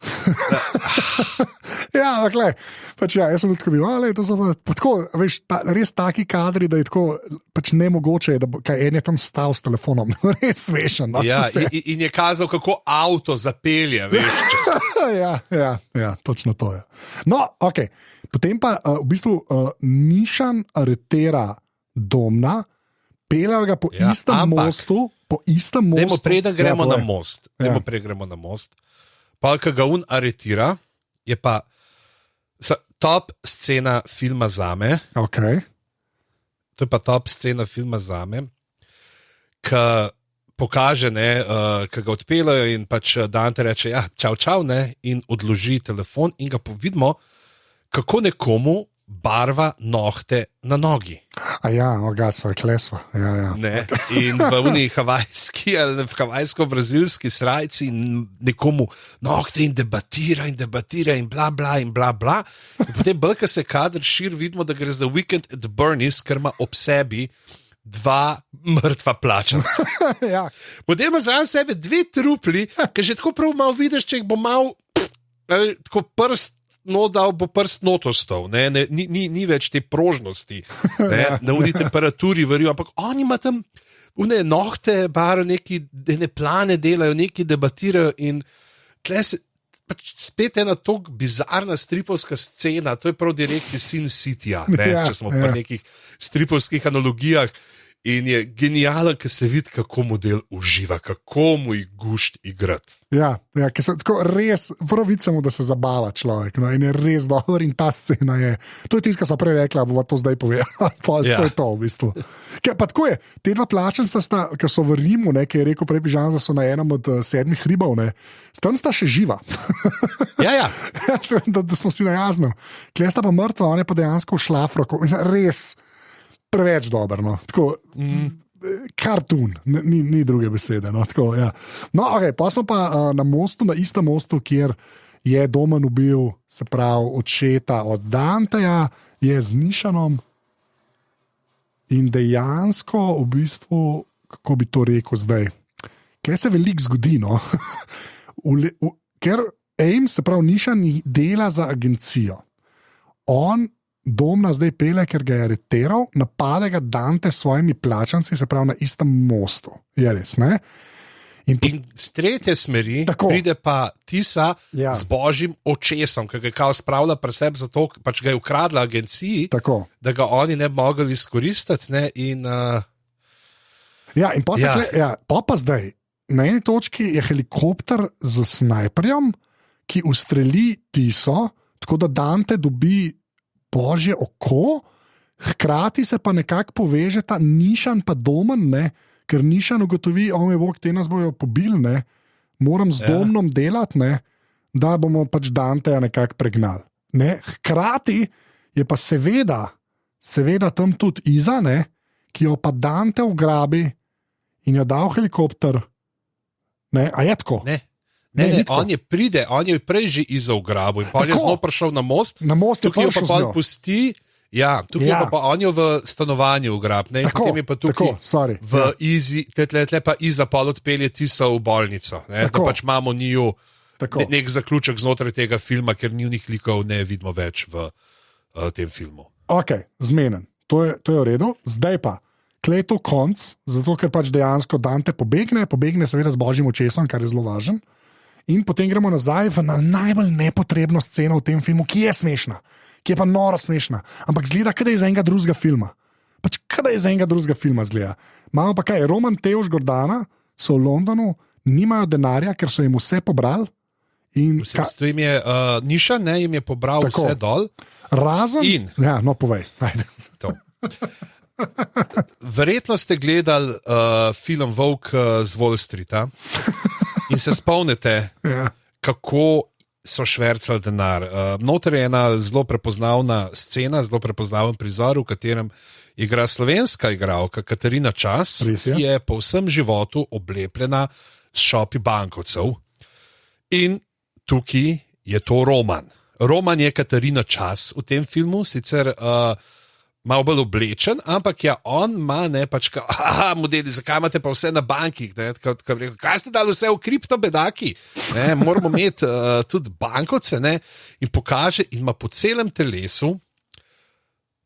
S2: Ja, ampak le, pač jaz sem tudi bil, to so pa tako, veš, res taki kadri, da je tako, pač nemogoče, da kaj en je tam stal s telefonom, res smešen.
S1: In je kazal, kako avto zapelje, veš.
S2: Ja, točno to je. No, ok, potem pa v bistvu Nišan aretira Domna, peljajo ga po istem mostu, Dajmo
S1: preden gremo na most. Pa, ko ga on aretira, je pa top scena filma zame.
S2: Okay.
S1: To je pa top scena filma zame, ki pokaže, ko ga odpeljajo in pač Dante reče, čau, in odloži telefon in ga vidimo, kako nekomu barva nohte na nogi.
S2: A ja, svoje klesva. Ja.
S1: Ne? In v uni havajski ali v havajsko-brazilski srajci nekomu nohte in debatira in bla bla in bla bla. In potem bolj, ko se kader širi, vidimo, da gre za Weekend at Bernie's, ker ima ob sebi 2 mrtva plačanca.
S2: Ja.
S1: Potem ima zraven sebe 2 trupli, ki že tako prav malo vidiš, če jih bo malo tako prst dal, bo prst notostov, ni več te prožnosti, na uni temperaturi varijo, ampak oni ima tam nohte, bar neki plane delajo, neki debatirajo in tle se pač spet ena tako bizarna stripovska scena, to je prav direktni Sin Cityja, če smo pri nekih stripovskih analogijah. In je genijalen, ker se vidi, kako model uživa, kako mu je gušt igrati.
S2: Ja, ker se tako res, prvo vidimo, da se zabava človek, no, in je res dober in ta scena je, to je tisto, kar so prej rekla, bova to zdaj povedala, to je to v bistvu. Pa tako je, te 2 plačanca sta, ker so v Rimu, ki je rekel prej Pižan, da so na enem od 7 hribov, tam sta še živa.
S1: Ja.
S2: da smo si na jasnem. Kle sta pa mrtva, on je pa dejansko v šlafroku, res preveč dober, no. Tako, kartun, ni druge besede. No, tako, ja. No, okay, pa smo pa na mostu, na istem mostu, kjer je Domen ubil, se pravi, očeta od Danteja, je z Nišanom in dejansko v bistvu, kako bi to rekel zdaj, kaj se veliko zgodi, no. Ker Ames, se pravi, Nišan dela za agencijo. On Domna zdaj pele, ker ga je areteral, napade ga Dante s svojimi plačanci, se pravi na istem mostu. Je res, ne?
S1: In z tretje smeri pride pa Tisa z božjim očesom, ki ga je kao spravila pri sebi, zato pač ga je ukradla agenciji, da ga oni ne bi mogli izkoristiti.
S2: Ja, in pa zdaj, na eni točki je helikopter z snajperjem, ki ustreli Tiso, tako da Dante dobi božje oko, hkrati se pa nekako povežeta Nišan pa Domen, ker Nišan ugotovi, me bog, te nas bojo pobili, moram z Domnom delati, da bomo pač Danteja nekako pregnali. Hkrati je pa seveda tam tudi Iza, ki jo pa Dante ugrabi in jo da v helikopter. A je tako?
S1: Ne, on je prej že Iza ugrabil in pa je zelo prišel na most.
S2: Na most je prišel
S1: pa pusti, tukaj pa on jo v stanovanju ugrabi. Potem je pa tukaj v Izi, tle pa Iza pa odpelje Tiso v bolnico. Da pač imamo njiju nek zaključek znotraj tega filma, ker njih likov ne vidimo več v tem filmu.
S2: Ok, zmenen. To je v redu. Zdaj pa, klej to konc, zato ker pač dejansko Dante pobegne seveda z božjim očesom, kar je zelo važen. In potem gremo nazaj na najbolj nepotrebno sceno v tem filmu, ki je smešna, ki je pa noro smešna, ampak zgleda, kaj je iz enega drugega filma. Pač kaj je iz enega drugega filma zgleda. Imamo pa kaj, Roman Teuš Gordana so v Londonu, nimajo denarja, ker so jim vse pobrali.
S1: To jim je Nišan, jim je pobral vse dol.
S2: Razen, no povej.
S1: Verjetno ste gledali film Volk z Wall Streeta. In se spomnite, kako so švercali denar. Noter je ena zelo prepoznavna scena, zelo prepoznaven prizor, v katerem igra slovenska igralka Katarina Čas, ki je po vsem životu oblepljena s šopi bankovcev. In tukaj je to Roman. Roman je Katarina Čas v tem filmu, sicer malo bolj oblečen, ampak on ima, pač, modeli, zakaj imate pa vse na bankih, kaj ste dali vse v kripto, bedaki, moramo imeti tudi bankovce, in pokaže, in ima po celem telesu,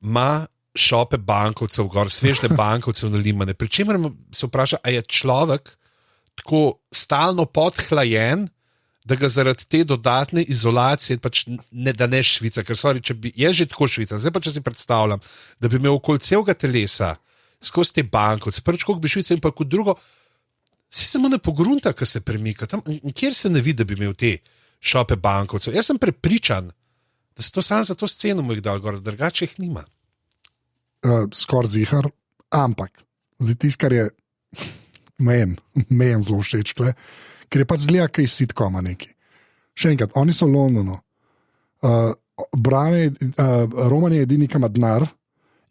S1: ima šope bankovcev, svežne bankovcev nalimane, pri čemer se vpraša, a je človek tako stalno podhlajen, da ga zaradi te dodatne izolacije pač da ne švica, ker je že tako švica. Zdaj pa, če si predstavljam, da bi imel okoli celega telesa skozi te bankovce, prvič, koliko bi švica in pa kot drugo, si samo ne pogrunta, ko se premika. Tam, kjer se ne vidi, da bi imel te šope bankovcev. Jaz sem prepričan, da se to sam za to sceno mu jih dal gor, drugače jih nima.
S2: Skor zihar, ampak zdaj tis, kar je meni zelo všeč, ker je pač zgleda, kaj sitkoma neki. Še enkrat, oni so v Londonu. Roman je edini, ki ima denar,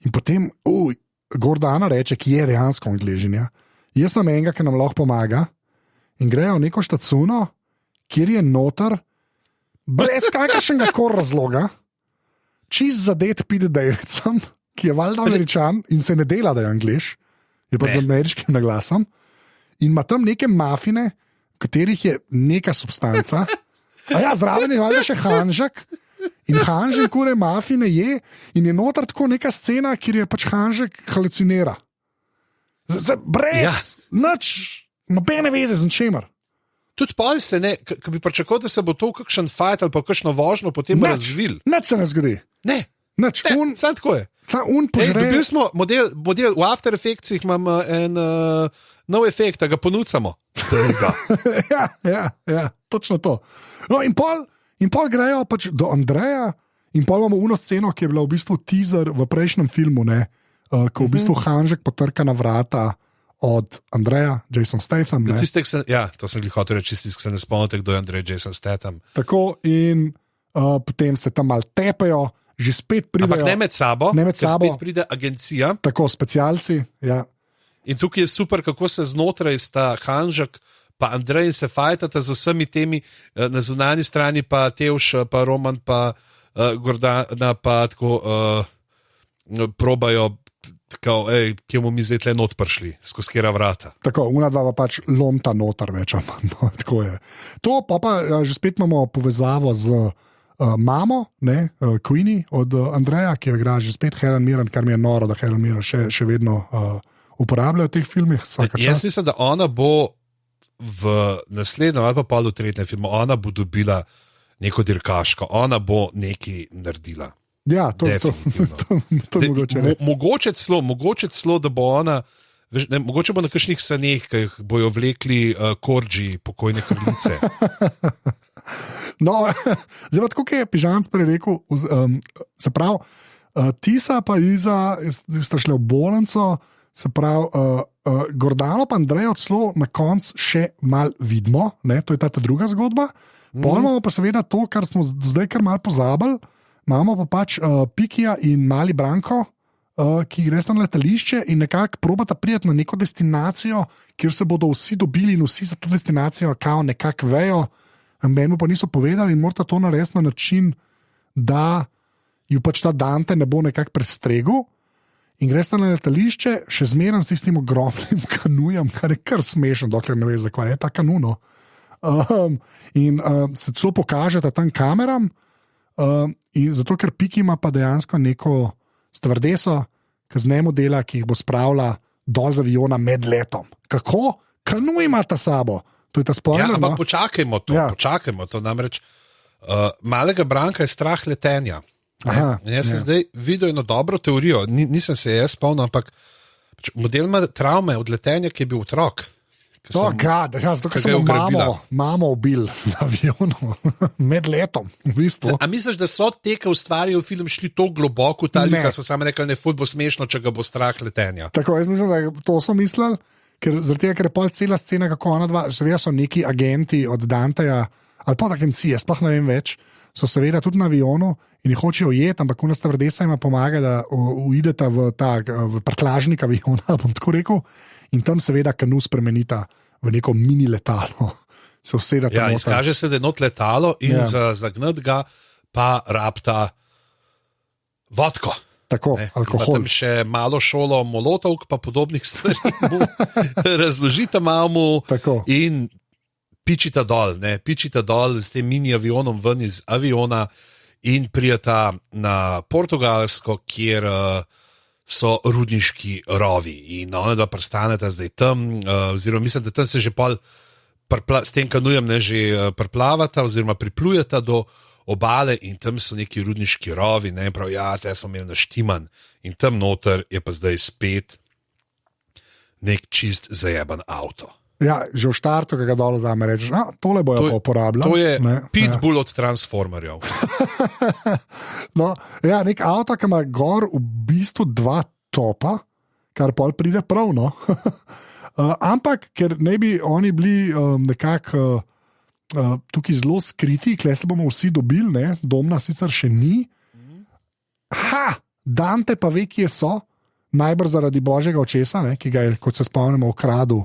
S2: in potem Gordana reče, ki je dejansko Angležinja. Jaz sem enega, ki nam lahko pomaga, in grejo v neko štacuno, kjer je noter, brez kakršnega koli razloga, čist zadet Pete Davidson, ki je valjda Američan in se ne dela, da je Anglež, je pa z ameriškim naglasom, in ima tam neke mafine, v katerih je neka substanca. A ja, zraven je valjda še Hanžek, in Hanžek kure mafine je, in je noter tako neka scena, kjer je pač Hanžek halucinira. Brez, nič, nobene veze z ničemer.
S1: Tudi pol se ne, ko bi pričakoval, da se bo to kakšen fight ali pa kakšno vožnjo potem razvil.
S2: Nič se ne zgodi.
S1: Ne, sam tako je. Dobili smo model, v After Effectsih imam en nov efekt, da ga ponudimo.
S2: ja, točno to. No, in pol grejo pač do Andreja, in pol imamo uno sceno, ki je bila v bistvu teaser v prejšnjem filmu, ne, ko v bistvu Hanžek potrka na vrata od Andreja, Jason Statham.
S1: To sem jih hotel reči, ki se ne spomnite, kdo je Andrej, Jason Statham.
S2: Tako, in potem se tam malo tepejo, že spet pridejo.
S1: Ampak ne med sabo, spet pride agencija.
S2: Tako, specialci, ja.
S1: In tukaj je super, kako se znotraj sta Hanžek pa Andrej in se fajtata z vsemi temi, na zunanji strani pa Tevš, pa Roman, pa Gordana, pa tako probajo, tako, kje bomo mi zdaj tle not prišli, skozi kjera vrata.
S2: Tako, una dva pa pač lomta noter več, no, tako je. To pa že spet imamo povezavo z mamo, ne, Queenie od Andreja, ki jo igra že spet Helen Mirren, kar mi je noro, da Helen Mirren še vedno uporablja v teh filmih.
S1: Jaz mislim, da ona bo v naslednjem ali pa pol v tretjem filmu, ona bo dobila neko dirkaško, ona bo nekaj naredila.
S2: Ja, to
S1: zdaj, mogoče celo, da bo ona, veš, ne, mogoče bo na kakšnih saneh, ki jih bojo vlekli Korgi, pokojne kraljice.
S2: No, zdaj pa tako, je Pižanc prej rekel, se pravi, Tisa pa Iza sta šli v bolnico, se pravi, Gordano pa Andrejo celo na koncu še mal vidimo, ne, to je ta druga zgodba, imamo pa seveda to, kar smo zdaj kar mal pozabili, imamo pa pač Pikija in mali Branko, ki gre na letališče in nekako probata priti na neko destinacijo, kjer se bodo vsi dobili in vsi za to destinacijo kao nekako vejo, meni pa niso povedali in morata to narediti na način, da ju pač ta Dante ne bo nekako prestregel in gre na letališče, še zmeraj s tistim ogromnim kanujem, kar je kar smešno, dokler ne veš, zakaj je ta kanuno. In se celo pokažete tam kameram, in zato, ker Piki ima pa dejansko neko stvardeso, ki z njemu dela, ki jih bo spravila dol z aviona med letom. Kako? Kanu ima ta sabo? To je ta spoiler.
S1: Ja, ampak počakajmo to. Namreč malega Branka je strah letenja. Jaz sem zdaj videl eno dobro teorijo, nisem se jaz spomnil, ampak model ima travme od letenja, ki je bil otrok.
S2: Zato, ker sem mamo ubil na avionu med letom. V bistvu.
S1: A misliš, da so te, ki ustvarjajo film, šli to globoko v talju, da so sami rekli, ne, ful bo smešno, če ga bo strah letenja?
S2: Tako, jaz mislim, da to so mislili, ker je pol cela scena, kako ona dva, seveda so neki agenti od Danteja, ali pa od agencije, sploh ne vem več, so seveda tudi na avionu in jih hočejo ujeti, ampak kuna stvaresa jim pomaga, da uideta v prtljažnik aviona, bom tako rekel, in tam seveda kanu spremenita v neko mini letalo. Se usedata.
S1: Ja, izkaže se, da je not letalo in za zagnat ga pa rabta vodko.
S2: Tako, alkohol.
S1: Tam še malo šolo molotovk pa podobnih stvari mu razložita mamu in pičita dol s tem mini avionom ven iz aviona in prijeta na Portugalsko, kjer so rudniški rovi in ona dva prstaneta zdaj tam, oziroma mislim, da tam se že pol s tem kanujem že prplavata oziroma priplujeta do obale in tam so neki rudniški rovi, ne, prav, ja, te smo imeli naštiman in tam noter je pa zdaj spet nek čist zajeban avto.
S2: Ja, že v štartu, ki ga dole zame rečeš, tole bojo pa uporabljali.
S1: To je pitbull od Transformerjev.
S2: No, ja, nek avto, ki ima gor v bistvu dva topa, kar pol pride prav, no. Ampak, ker ne bi oni bili nekako tukaj zelo skriti, kle se bomo vsi dobili, ne? Domna sicer še ni. Dante pa ve, kje so, najbrž zaradi božjega očesa, ne? Ki ga je, kot se spomnimo, ukradel.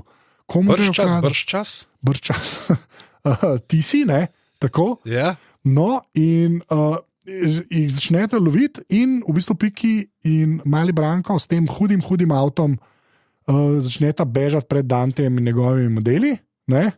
S1: Brščas.
S2: Ti si, ne? Tako?
S1: Yeah.
S2: No, in jih začnete loviti, in v bistvu Piki in mali Branko s tem hudim avtom začneta bežati pred Dantejem in njegovimi modeli, ne?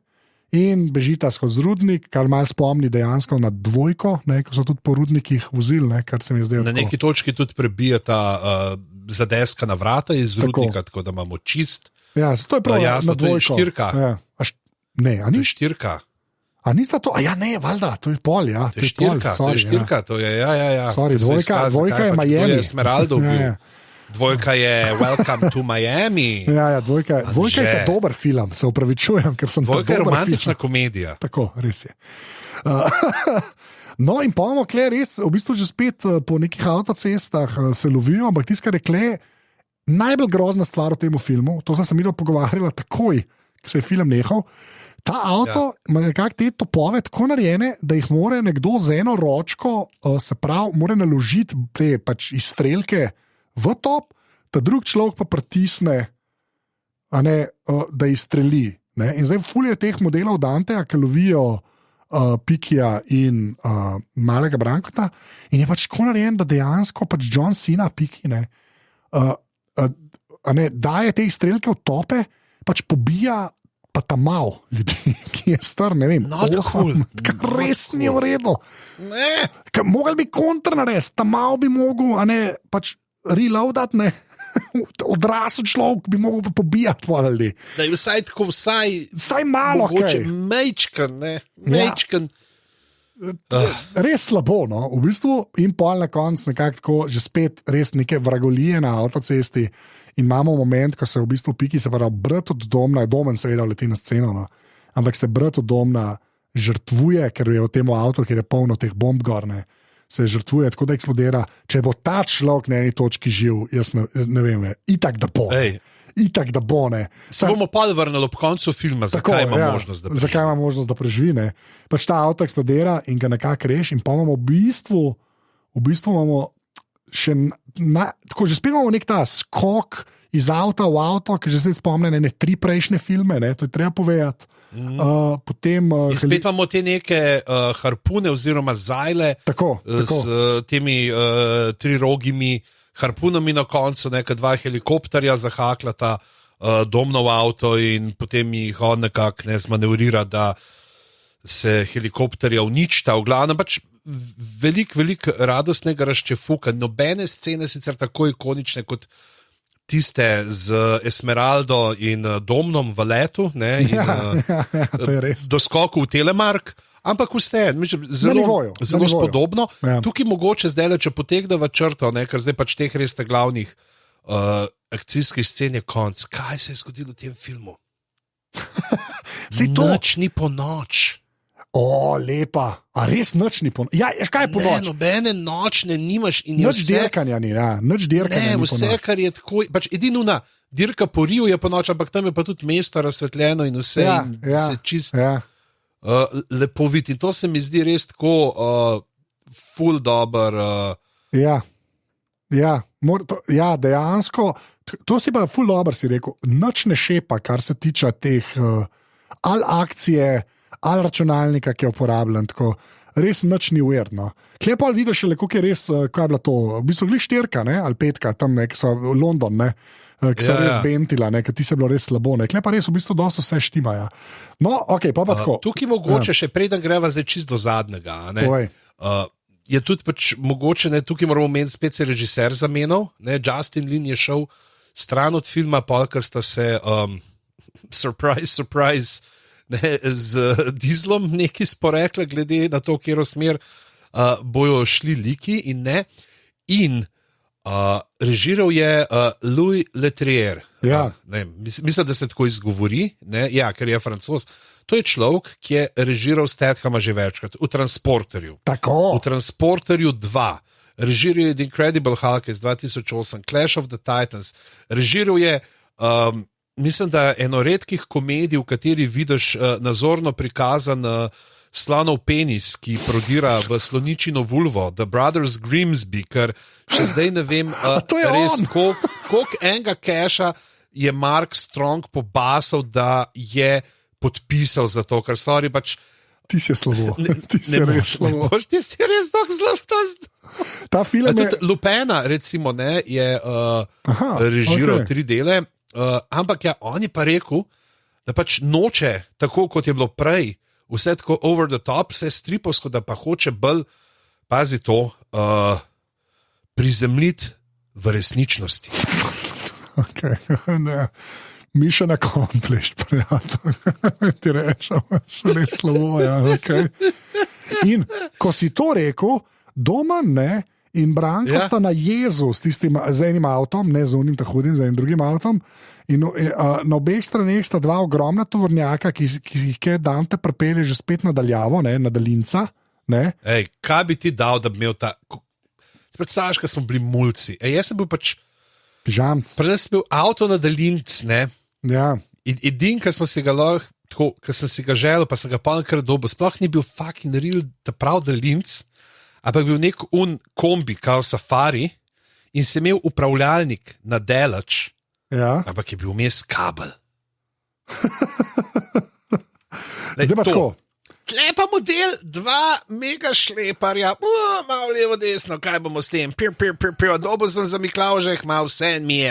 S2: In bežita skozi rudnik, kar malo spomni dejansko na dvojko, ne? Ko so tudi po rudnikih vozili, ne? Kar se mi zdaj.
S1: Na neki točki tudi prebijata zadeska na vrata iz rudnika, tako da imamo čist.
S2: Ja, to je prav,
S1: jasno,
S2: na dvojko.
S1: To je štirka.
S2: Ja. Ne, a ni?
S1: To je štirka.
S2: A nista to? A ja, ne, valjda, to je pol, ja.
S1: To je štirka, to je, ja.
S2: Sorry, dvojka je Miami.
S1: To je Esmeraldo bil.
S2: Ja.
S1: Dvojka je Welcome to Miami.
S2: Ja, dvojka je ta dober film, se upravičujem, ker sem
S1: dvojka je romantična komedija.
S2: Tako, res je. No, in pa imamo kle res, v bistvu že spet po nekih avtocestah se lovijo, ampak tisto, kar je kle najbolj grozna stvar v tem filmu, to sem se mi pogovarjala takoj, ko se je film nehal. Ta avto ima nekako te topove tako narejene, da jih mora nekdo z eno ročko, se pravi, mora naložiti te pač izstrelke v top, ta drug človek pa pritisne, da izstreli. Ne? In zdaj fulje teh modelov Danteja, ki lovijo Pikija in malega Brankota, in je pač tako narejen, da dejansko pač John Cena Piki daje te izstrelke v tope, pač pobija pa ta mal ljudi, ki je star, ne vem, res ni v redu. Mogel bi kontra narediti, ta mal bi mogel, pač reloadat, ne, odrasel človek bi mogel pobijati ljudi.
S1: Da je vsaj tako,
S2: vsaj malo,
S1: mogoče mečkan, ne, mečkan.
S2: Res slabo, no, v bistvu, in pol na konc nekako tako, že spet res neke vragolije na avtocesti. In imamo moment, ko se v bistvu Piki, se pravi, brat od Domna, Domen seveda leti na sceno, no, ampak se brat od Domna žrtvuje, ker je v tem avtu, ker je polno teh bomb gorne, se žrtvuje, tako da eksplodira. Če bo ta človek na eni točki živ, jaz ne vem, itak da bo. Itak da bo, ne.
S1: Se bomo pa vrnili ob koncu filma, zakaj ima možnost, da preživi.
S2: Zakaj ima možnost, da preživi, ne. Pač ta avto eksplodira in ga nekako reši, in pa imamo v bistvu imamo še tako, že spet imamo nek ta skok iz avta v avto, ki že zdaj spomne ne 3 prejšnje filme, ne, to je treba povedati. Potem
S1: spet imamo te neke harpune oziroma zajle s temi trirogimi harpunami na koncu, neka 2 helikopterja zahaklata Domnov avto in potem jih on nekako zmanevrira, da se helikopterja uničita. V glavnem pač veliko radostnega razčefuka, nobene scene sicer tako ikonične kot tiste z Esmeraldo in Domnom v letu, ne, in doskoku v Telemark, ampak vse, zelo spodobno. Ja. Tukaj mogoče zdaj, če potegneva črto, ne, ker zdaj pač teh res glavnih akcijskih scen je konc. Kaj se je zgodilo v tem filmu? Noč ni po noč.
S2: Lepa, a res noč ni po noč? Ja, kaj je po noč?
S1: Nobene nočne nimaš in je
S2: noč dirkanja ni, noč dirkanja ni.
S1: Vse, kar je tako, pač edina dirka po Riju je po noč, ampak tam je pa tudi mesto razsvetljeno in vse se čist lepo vidi. In to se mi zdi res tako ful dober. Ja, dejansko, to si pa ful dober si rekel, noč ne šepa, kar se tiče teh ali akcije, ali računalnika, ki je uporabljen, tako res nič ni uverno. Kje pa vidiš, kako je res, kaj je bilo to, v bistvu glih 4 ali 5, tam ki so v London, ki so res bentila, ker ti se bilo res slabo, kje pa res v bistvu dosto vse štima. Ja. No, ok, pa tako. Tukaj mogoče še preden greva zdaj čist do zadnjega, je tudi pač mogoče, tukaj moramo omeniti, spet se režiser zamenil, Justin Lin je šel stran od filma, polka sta se surprise, z Dieslom neki sporekla, glede na to, kjero smer bojo šli liki in ne. In režiral je Louis Leterrier. Mislim, da se tako izgovori, ker je Francoz. To je človek, ki je režiral Stathama že večkrat, v Transporterju.
S2: Tako.
S1: V Transporterju 2. Režiral je The Incredible Hulk iz 2008, Clash of the Titans. Režiral je mislim, da eno redkih komedij, v kateri vidiš nazorno prikazan slonov penis, ki prodira v sloničino vulvo, The Brothers Grimsby, ker še zdaj ne vem,
S2: to je
S1: res,
S2: on.
S1: koliko enega keša je Mark Strong pobasal, da je podpisal za to, ker sorry, pač.
S2: Ti si slabo. Ti si res slabo.
S1: Ti si res tako slabo.
S2: Ta film je.
S1: Lupena, recimo, ne, je režiral 3 dele, ampak ja, on je pa rekel, da pač noče, tako kot je bilo prej, vse tako over the top, vse stripovsko, da pa hoče bolj, pazi to, prizemljiti v resničnosti.
S2: Okay, ne. Mission accomplished, prijatelj. Ti rečem, še res slabo. Ja, okay. In ko si to rekel, Domen in Branko sta na jezu z enim avtom, ne z unim, tako hudim, z enim drugim avtom. In na obeh straneh sta 2 ogromna tovornjaka, ki jih Dante pripelje že spet nadaljavo, na daljinca.
S1: Ej, kaj bi ti dal, da bi imel ta. Predstavljaš, ko smo bili mulci. Jaz sem bil pač.
S2: Pižamc.
S1: Prej sem bil avto na daljinc, ne.
S2: Ja.
S1: Edin, ki smo si ga lahko, ki sem si ga želel, pa sem ga pa nekaj dobil, sploh ni bil fucking real, ta prav daljinc, ampak bil nek kombi, kao safari, in sem imel upravljalnik na delač, ampak je bil vmes kabel.
S2: Zdaj pa tako.
S1: Klepa model, 2 mega šleparja, malo levo desno, kaj bomo s tem, dobo sem za Miklavžeh, malo vse mi je,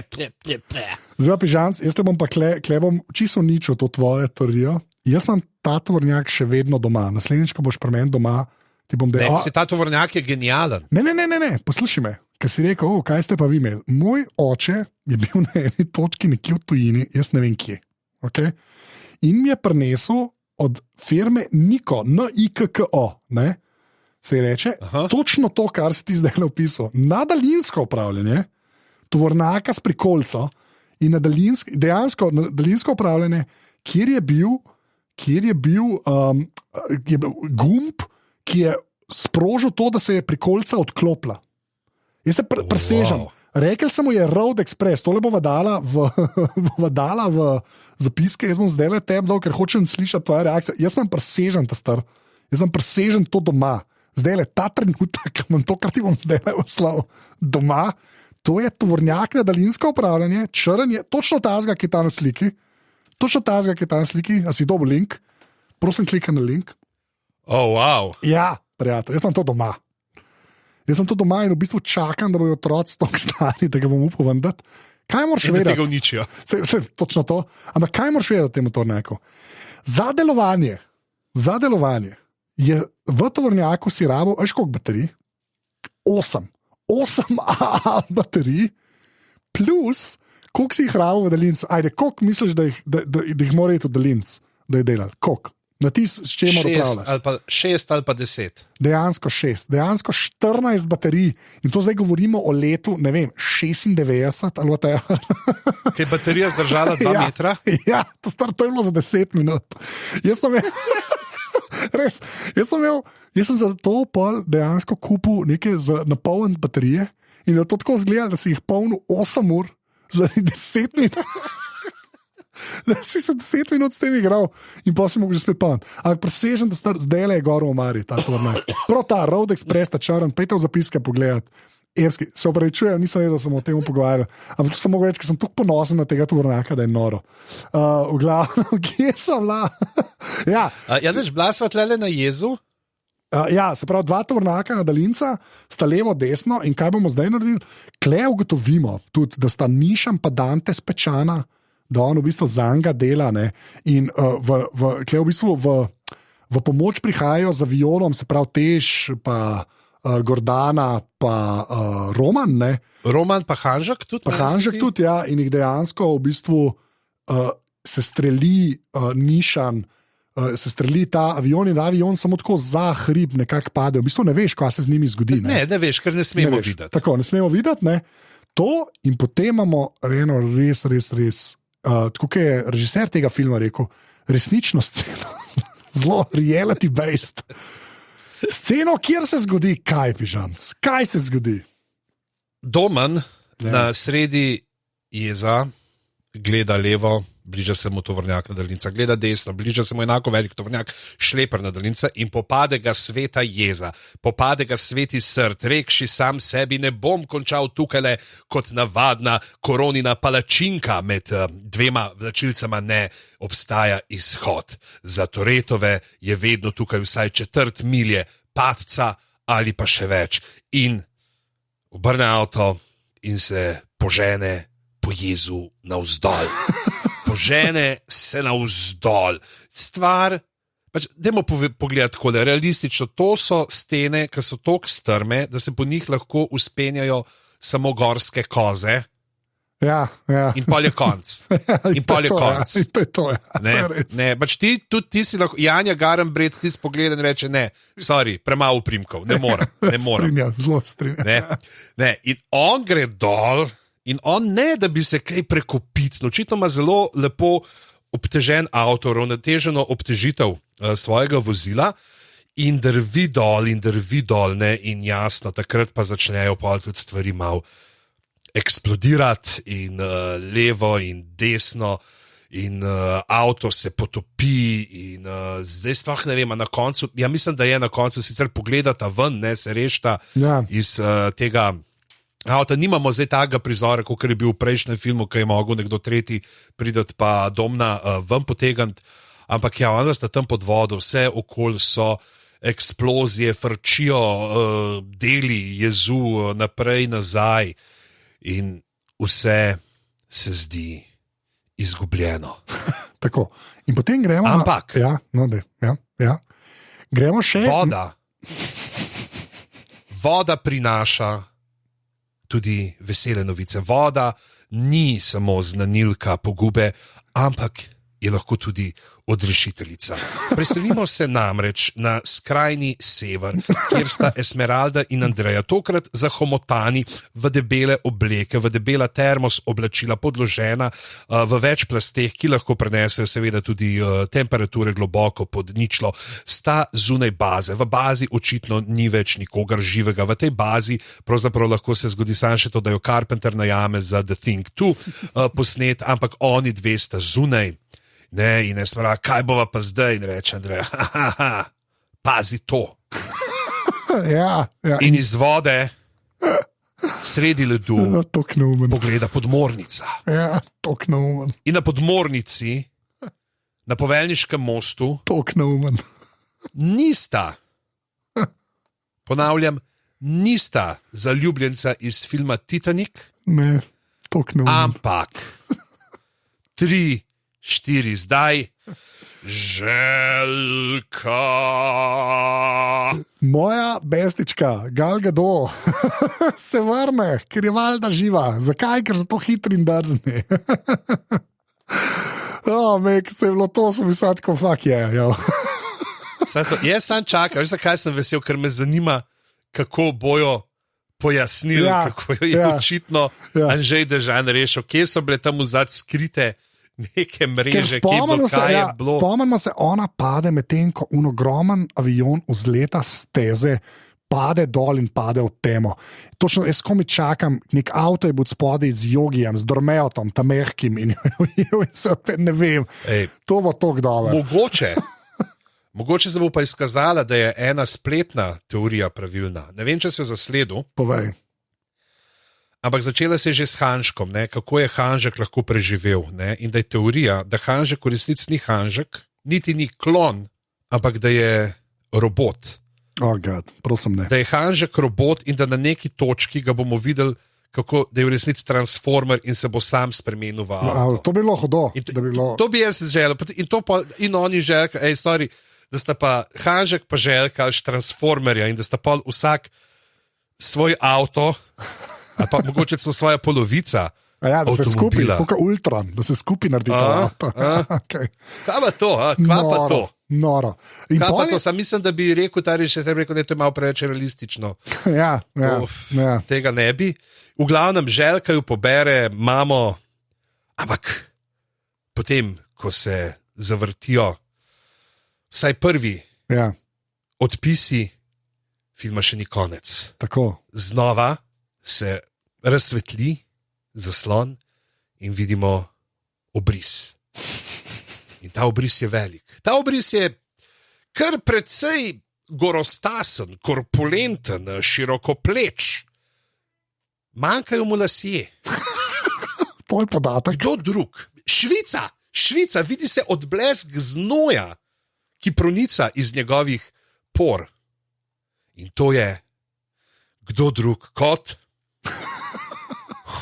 S2: Zdaj, Pižanc, jaz te bom pa klebom čisto ničo to tvojo teorijo. Jaz imam ta tovornjak še vedno doma, naslednjič, ko boš pri meni doma, ti bom dejal.
S1: Ta tovornjak je genijalen.
S2: Ne, poslušaj me, ker si rekel, kaj ste pa vi imeli. Moj oče je bil na eni točki nekje v tujini, jaz ne vem kje, okay? In mi je prinesel od firme Niko, Nikko, se je reče, točno to, kar si ti zdaj napisal. Na daljinsko upravljanje, tovornjaka s prikolco in dejansko na daljinsko upravljanje, kjer je bil gumb, ki je sprožil to, da se je prikolca odklopila. Jaz se presežem. Wow. Rekel sem mu je Road Express, tole bova dala v zapiske, jaz bom zdaj le tebi dal, ker hočem slišati tvoje reakcije. Jaz sem presežen ta star, jaz sem presežen to doma. Zdaj le ta trenutek, imam to, kar ti bom zdaj le oslal doma, to je tovornjak na daljinsko upravljanje, črn je, točno tazga, ki je ta na sliki, a si dobil link, prosim klikaj na link.
S1: Oh, wow.
S2: Ja, prijatelj, jaz sem to doma. Jaz sem to doma in v bistvu čakam, da bojo otroci tako stari, da ga bom upal vendati. Kaj moraš vedeti?
S1: Da tega uničijo.
S2: Točno to. Ampak kaj moraš vedeti temu tovornjaku? Za delovanje je v tovornjaku si rabo, veš koliko baterij? 8 AA baterij, plus koliko si jih rabo v daljincu. Ajde, koliko misliš, da jih mora iti v daljincu, da je delal? Koliko? Na tisti, s čemer upravljaš.
S1: 6 ali pa 10.
S2: Dejansko 6, dejansko 14 baterij. In to zdaj govorimo o letu, ne vem, 96 ali te.
S1: Kaj je baterija zdržala 2 metra?
S2: Ja, to je bilo za 10 minut. Jaz sem za to pol dejansko kupil nekaj za napolnjen baterije in je to tako izgledalo, da si jih polnil 8 ur, za 10 minut. Da si se 10 minut s tem igral in pa si mogel že spet polniti. Ampak presežen, da zdaj le je gor v Mari, ta tovornjak. Prav ta Road Express, ta črn, pejte v zapiske pogledati. Epski, se opravičujem, nisem vedel, da sem o tem pogovarjal. Ampak sem mogel reči, ker sem tako ponosen na tega tovornjaka, da je noro. V glavnem, kje sem bila? Ja,
S1: neš bila sva tlele na jezu?
S2: Ja, se pravi, 2 tovornjaka na daljinca, sta levo, desno in kaj bomo zdaj naredili? Kle ugotovimo tudi, da sta Nišan pa Dante spečana, da on v bistvu zanga dela, ne? In v pomoč prihajajo z avionom, se pravi Tež, pa Gordana, pa Roman, ne?
S1: Roman pa Hanžek tudi.
S2: Pa Hanžek tudi, ja, in jih dejansko v bistvu se streli Nišan, se streli ta avion in avion samo tako za hrib nekako pade. V bistvu ne veš, kaj se z njimi zgodi.
S1: Ne veš, ker ne smemo videti.
S2: Tako, ne smemo videti, ne? To in potem imamo eno res tako kot je režiser tega filma rekel, resnično sceno, zelo reality based. Sceno, kjer se zgodi, kaj Pižanc, kaj se zgodi?
S1: Domen na sredi jeza gleda levo, bliža se mu tovornjak na daljnica, gleda desno, bliža se mu enako velik tovornjak, šleper na daljnica in popade ga sveta jeza, popade ga sveti srd, rekši sam sebi, ne bom končal tukaj kot navadna koronina palačinka, med dvema vlačilcama ne obstaja izhod. Za Toretove je vedno tukaj vsaj 1/4 milje padca ali pa še več. In obrne avto in se požene po jezu navzdol. Požene se navzdol. Stvar, pač, dajmo pogledati tako, realistično, to so stene, ki so toliko strme, da se po njih lahko uspenjajo samo gorske koze.
S2: Ja.
S1: In pol je konc. In pol je konc.
S2: In to je to.
S1: Ne, pač ti si lahko, Janja Garnbret, ti si pogleda in reče, ne, sorry, premalo primkov, ne morem.
S2: Strinjam, zelo strinjam.
S1: Ne, in on gre dol, in on ne, da bi se kaj prekopicnil, očitno ima zelo lepo obtežen avto, ravnoteženo obtežitev svojega vozila in drvi dol, ne, in jasno, takrat pa začnejo pa tudi stvari malo eksplodirati in levo in desno in avto se potopi in zdaj sploh ne vem, na koncu, ja mislim, da je na koncu sicer pogledata ven, ne, se rešta iz tega avta. Nimamo zdaj takega prizora, kot je bil v prejšnjem filmu, ki je mogel nekdo tretji prideti pa domna ven potegant, ampak ja, onda sta tam pod vodo, vse okoli so eksplozije, frčijo deli jezu naprej, nazaj in vse se zdi izgubljeno.
S2: Tako. In potem gremo.
S1: Ampak.
S2: Ja. Gremo še.
S1: Voda prinaša tudi vesele novice. Voda ni samo znanilka pogube, ampak je lahko tudi odrešiteljica. Preselimo se namreč na skrajni sever, kjer sta Esmeralda in Andreja tokrat zahomotani v debele obleke, v debela termos oblačila, podložena v več plasteh, ki lahko prenesejo seveda tudi temperature globoko pod ničlo. Sta zunaj baze. V bazi očitno ni več nikogar živega. V tej bazi pravzaprav lahko se zgodi samo še to, da jo Carpenter najame za The Thing 2 posnet, ampak oni dve sta zunaj. Ne, in jaz pravi, kaj bova pa zdaj, in reče Andreja, pazi to.
S2: Ja.
S1: In iz vode, sredi ledu, pogleda podmornica.
S2: Ja, tok neumen.
S1: In na podmornici, na Poveljniškem mostu,
S2: tok neumen.
S1: Nista, ponavljam, nista zaljubljenca iz filma Titanic,
S2: ne, tok neumen.
S1: ampak 3, 4, zdaj Željka.
S2: Moja bestička, Gal Gadot, se vrne, ker je valjda živa. Zakaj? Ker so to hitri in drzni. Mek se je bilo to, sem mislil, tako fuck je.
S1: Jaz sam čakam, veš zakaj sem vesel, ker me zanima, kako bojo pojasnili, kako je očitno Anžej Dežan rešil, kje so bile tam vzad skrite neke mreže, ki je bilo.
S2: Spomnimo se, ona pade medtem, ko ogromen avion vzleta steze, pade dol in pade v temo. Točno, jaz komi čakam, nek avto je bod spodaj z jogijem, z dormeotom, tam mehkim in se ne vem. To bo to kdove.
S1: Mogoče se bo pa izkazala, da je ena spletna teorija pravilna. Ne vem, če si jo zasledil.
S2: Povej.
S1: Ampak začela se je že s Hanžkom, ne? Kako je Hanžek lahko preživel. Ne? In da je teorija, da Hanžek v resnici ni Hanžek, niti ni klon, ampak da je robot.
S2: Oh God, prosim ne.
S1: Da je Hanžek robot in da na neki točki ga bomo videli, kako, da je v resnici transformer in se bo sam spremenil v avto.
S2: To bi bilo hudo.
S1: To bi jaz želel. In oni Željka, da sta pa Hanžek pa Željka ali transformerja in da sta pa vsak svoj avto ali pa mogoče so svoja polovica.
S2: Ja, da se skupaj, kot Ultron, da se skupaj naredi to avto.
S1: Okay. Kaj pa to? Kva pa to?
S2: Noro.
S1: Sam mislim, da bi rekel, da je to malo preveč realistično.
S2: Ja.
S1: Tega ne bi. V glavnem Željka jo pobere, mamo, ampak potem, ko se zavrtijo vsaj prvi odpisi, filma še ni konec.
S2: Tako.
S1: Znova se razsvetli zaslon in vidimo obris In ta obris je velik. Ta obris je kar precej gorostasen, korpulenten, širokopleč. Manjkajo mu lasje.
S2: To je podatek.
S1: Kdo drug? Švica, vidi se odblesk znoja, ki pronica iz njegovih por. In to je kdo drug kot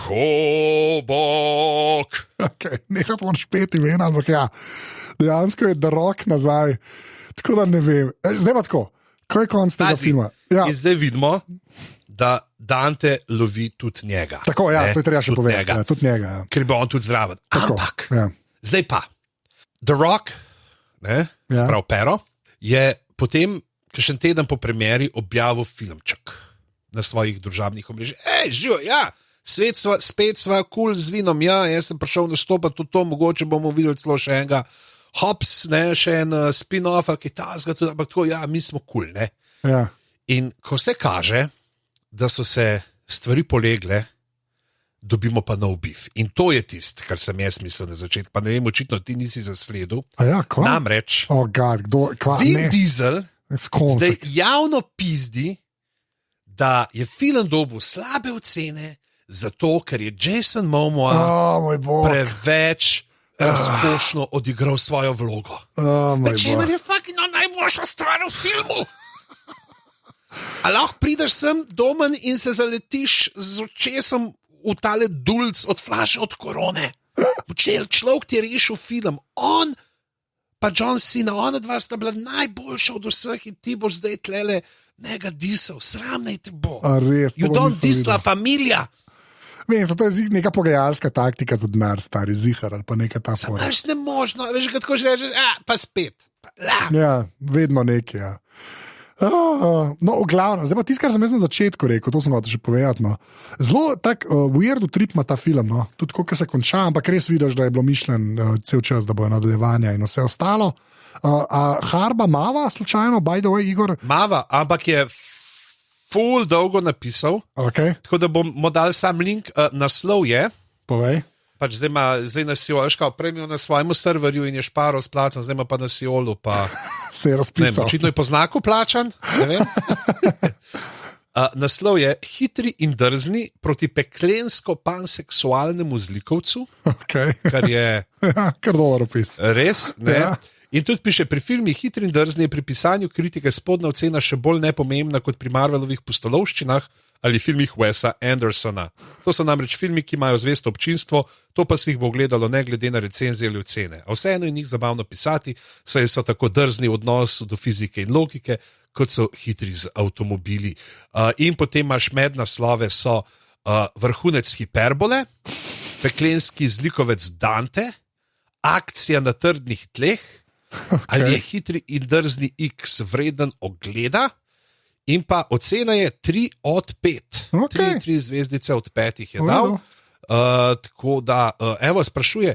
S1: Hobok.
S2: Okay, nekaj moraš peti ven, ampak ja, dejansko je The Rock nazaj. Tako da ne vem. Zdaj pa tako, kaj je konc tega filma? Ja.
S1: In zdaj vidimo, da Dante lovi tudi njega.
S2: Tako, ja, to je treba še povedati. Ja, tudi njega. Ja.
S1: Ker bo on tudi zraven.
S2: Tako,
S1: ampak,
S2: ja.
S1: Zdaj pa, The Rock, sprav Pero, je potem, še en teden po premieri, objavil filmček na svojih družabnih omrežjih. Živo, ja, spet sva cool z vinom, ja, jaz sem prišel nastopati tudi to, mogoče bomo videli celo še enega Hops, še en spin-off, ki ta zga, ampak tako, ja, mi smo cool, ne.
S2: Ja.
S1: In ko se kaže, da so se stvari polegle, dobimo pa nov bif. In to je tisto, kar sem jaz mislil na začetku. Pa ne vem, očitno ti nisi zasledil.
S2: Ja,
S1: namreč,
S2: Vin
S1: Diesel zdaj javno pizdi, da je film dobil slabe ocene, zato ker je Jason Momoa preveč razkošno odigral svojo vlogo. Pričemer je fucking najboljša stvar v filmu. A lahko prideš sem domen in se zaletiš z očesom v tale dulc od flaše od korone. Človek ti je rešil film. On pa John Cena, ona dva sta bila najboljša od vseh in ti boš zdaj tlele njega disal. Sram naj te bo.
S2: Res,
S1: you don't diss la familia.
S2: Vem, zato je neka pogajalska taktika za denar, stari zihar ali pa neka ta forma.
S1: Veš, ne možno, veš, kako že rečeš, pa spet.
S2: Ja, vedno nekaj, ja. No, v glavnem, zdaj pa tisto, kar sem jaz na začetku rekel, to sem hotel še povedati. No. Zelo tak weird trip ima ta film, no. Tudi ko se konča, ampak res vidiš, da je bilo mišljen cel čas, da bojo nadaljevanja in vse ostalo. Harba Mava, slučajno, by the way, Igor?
S1: Mava, ampak je ful dolgo napisal, tako da bomo dali sam link, naslov je.
S2: Povej.
S1: Pač zdaj na Siolu, prej imel na svojemu serverju in je šparo splačan, zdaj ima pa na Siolu, pa
S2: se je razpisal.
S1: Očitno je po znaku plačan, ne vem. Naslov je Hitri in drzni proti peklensko panseksualnemu zlikovcu, kar je
S2: kar dober opis.
S1: Res, ne? Ja. In tudi piše, pri filmih Hitri in drzni je pri pisanju kritike spodnja ocena še bolj nepomembna kot pri Marvelovih pustolovščinah ali filmih Wesa Andersona. To so namreč filmi, ki imajo zvesto občinstvo, to pa si jih bo gledalo ne glede na recenzije ali ocene. A vseeno je njih zabavno pisati, saj so tako drzni v odnosu do fizike in logike, kot so hitri z avtomobili. In potem imaš mednaslove so vrhunec hiperbole, peklenski zlikovec Dante, akcija na trdnih tleh, ali je hitri in drzni X vreden ogleda. In pa ocena je 3 od 5. 3 zvezdice od 5 je dal. Tako da, evo, sprašuje,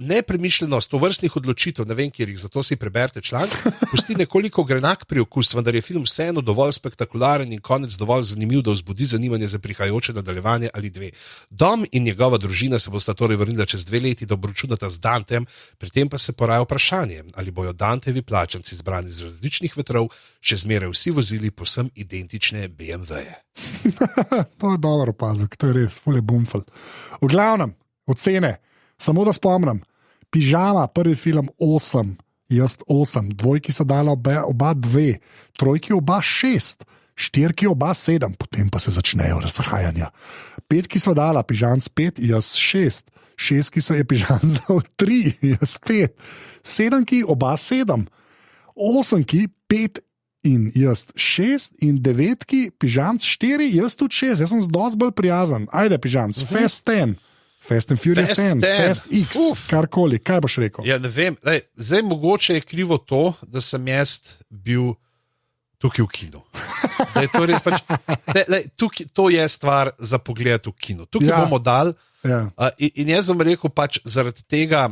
S1: nepremišljenost tovrstnih odločitev, ne vem, kjer jih, zato si preberite članek, pusti nekoliko grenak priokus, vendar je film vseeno dovolj spektakularen in konec dovolj zanimiv, da vzbudi zanimanje za prihajajoče nadaljevanje ali dve. Dom in njegova družina se bosta torej vrnila čez 2 leti, da obračunata z Dantem, pri tem pa se poraja vprašanje, ali bojo Dantevi plačanci zbrani z različnih vetrov še zmeraj vsi vozili povsem identične BMW-je.
S2: To je dobro opazek, to je res, ful je bumfel. V glavnem, ocene. Samo da spomnim, Pižama, prvi film 8, jaz 8, dvojki so dala oba 2, trojki oba 6, štirki oba 7, potem pa se začnejo razhajanja. 5 so dala, Pižam 5, jaz 6, 6 so je Pižam dal 3, jaz 5, 7 oba 7, 8 5 in jaz 6 in 9 Pižam 4, jaz tudi 6, jaz sem dosti bolj prijazen. Ajde, Pižam, Fast 10. Fast and Furious 10, Fast X, karkoli, kaj boš rekel?
S1: Ja, ne vem, zdaj mogoče je krivo to, da sem jaz bil tukaj v kinu. To, res pač, to je stvar za pogled v kinu. Tukaj bomo dal in jaz bom rekel pač zaradi tega,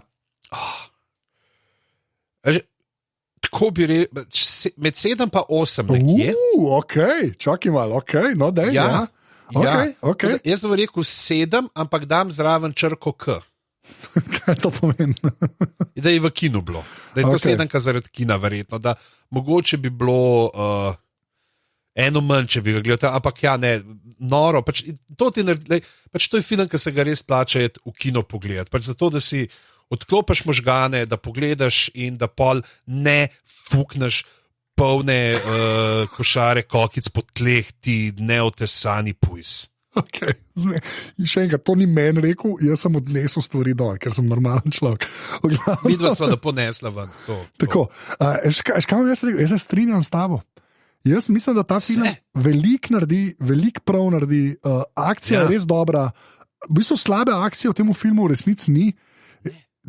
S1: tako bi rekel, med 7 pa 8 nekje.
S2: Ok, čakaj malo, ok, no dej,
S1: Okay.
S2: Jaz
S1: bom rekel 7, ampak dam zraven črko K.
S2: Kaj to pomeni?
S1: Da je v kinu bilo. Da je to sedemka zaradi kina, verjetno. Da mogoče bi bilo eno manj, če bi ga gledal. Ampak ja, ne, noro. Pač to je film, ki se ga res plača v kino pogledati. Pač zato, da si odklopiš možgane, da pogledaš in da pol ne fukneš polne košare kokic po tleh, ti neotesani pujs.
S2: Okay. In še enkrat, to ni meni rekel, jaz sem odnesel stvari dol, ker sem normalen človek.
S1: Vidva sva, da ponesla ven.
S2: Tako, kaj jaz rekel, jaz se strinjam s tabo. Jaz mislim, da ta film veliko naredi, veliko prav naredi, akcija je res dobra, v bistvu slabe akcije v tem filmu v resnici ni.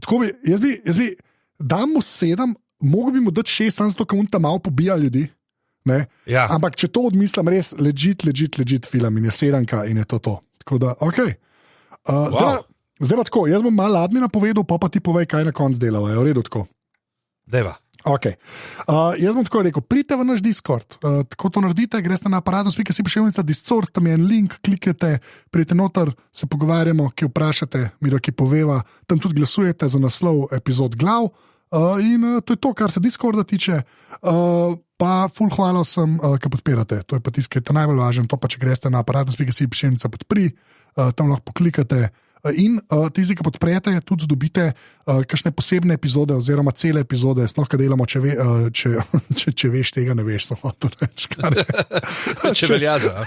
S2: Tako jaz bi dam mu 7, mogo bi mu dati 6, samo zato, ker on tam malo pobija ljudi. Ja. Ampak če to odmislim, res legit film in je 7 in je to. Tako da, ok. Zdaj pa tako, jaz bom malo admina povedal, pa ti povej, kaj na koncu delava. Je v redu tako?
S1: Deva.
S2: Ok. Jaz bom tako rekel, pridite v naš Discord. Tako to naredite, greste na aparatus.si/Discord, tam je en link, kliknete, pridite noter, se pogovarjamo, ki vprašate, mi da ki poveva, tam tudi glasujete za naslov epizod glav. In to je to, kar se Discorda tiče. Pa ful hvala vsem, ki podpirate. To je pa tisto, kar je najbolj važno. To pa če greste na aparatus.si/podpri, tam lahko poklikate. In tisti, ki podprete, tudi dobite kakšne posebne epizode oziroma cele epizode, sploh kaj delamo, če veš tega, ne veš, samo to reči.
S1: Če velja za.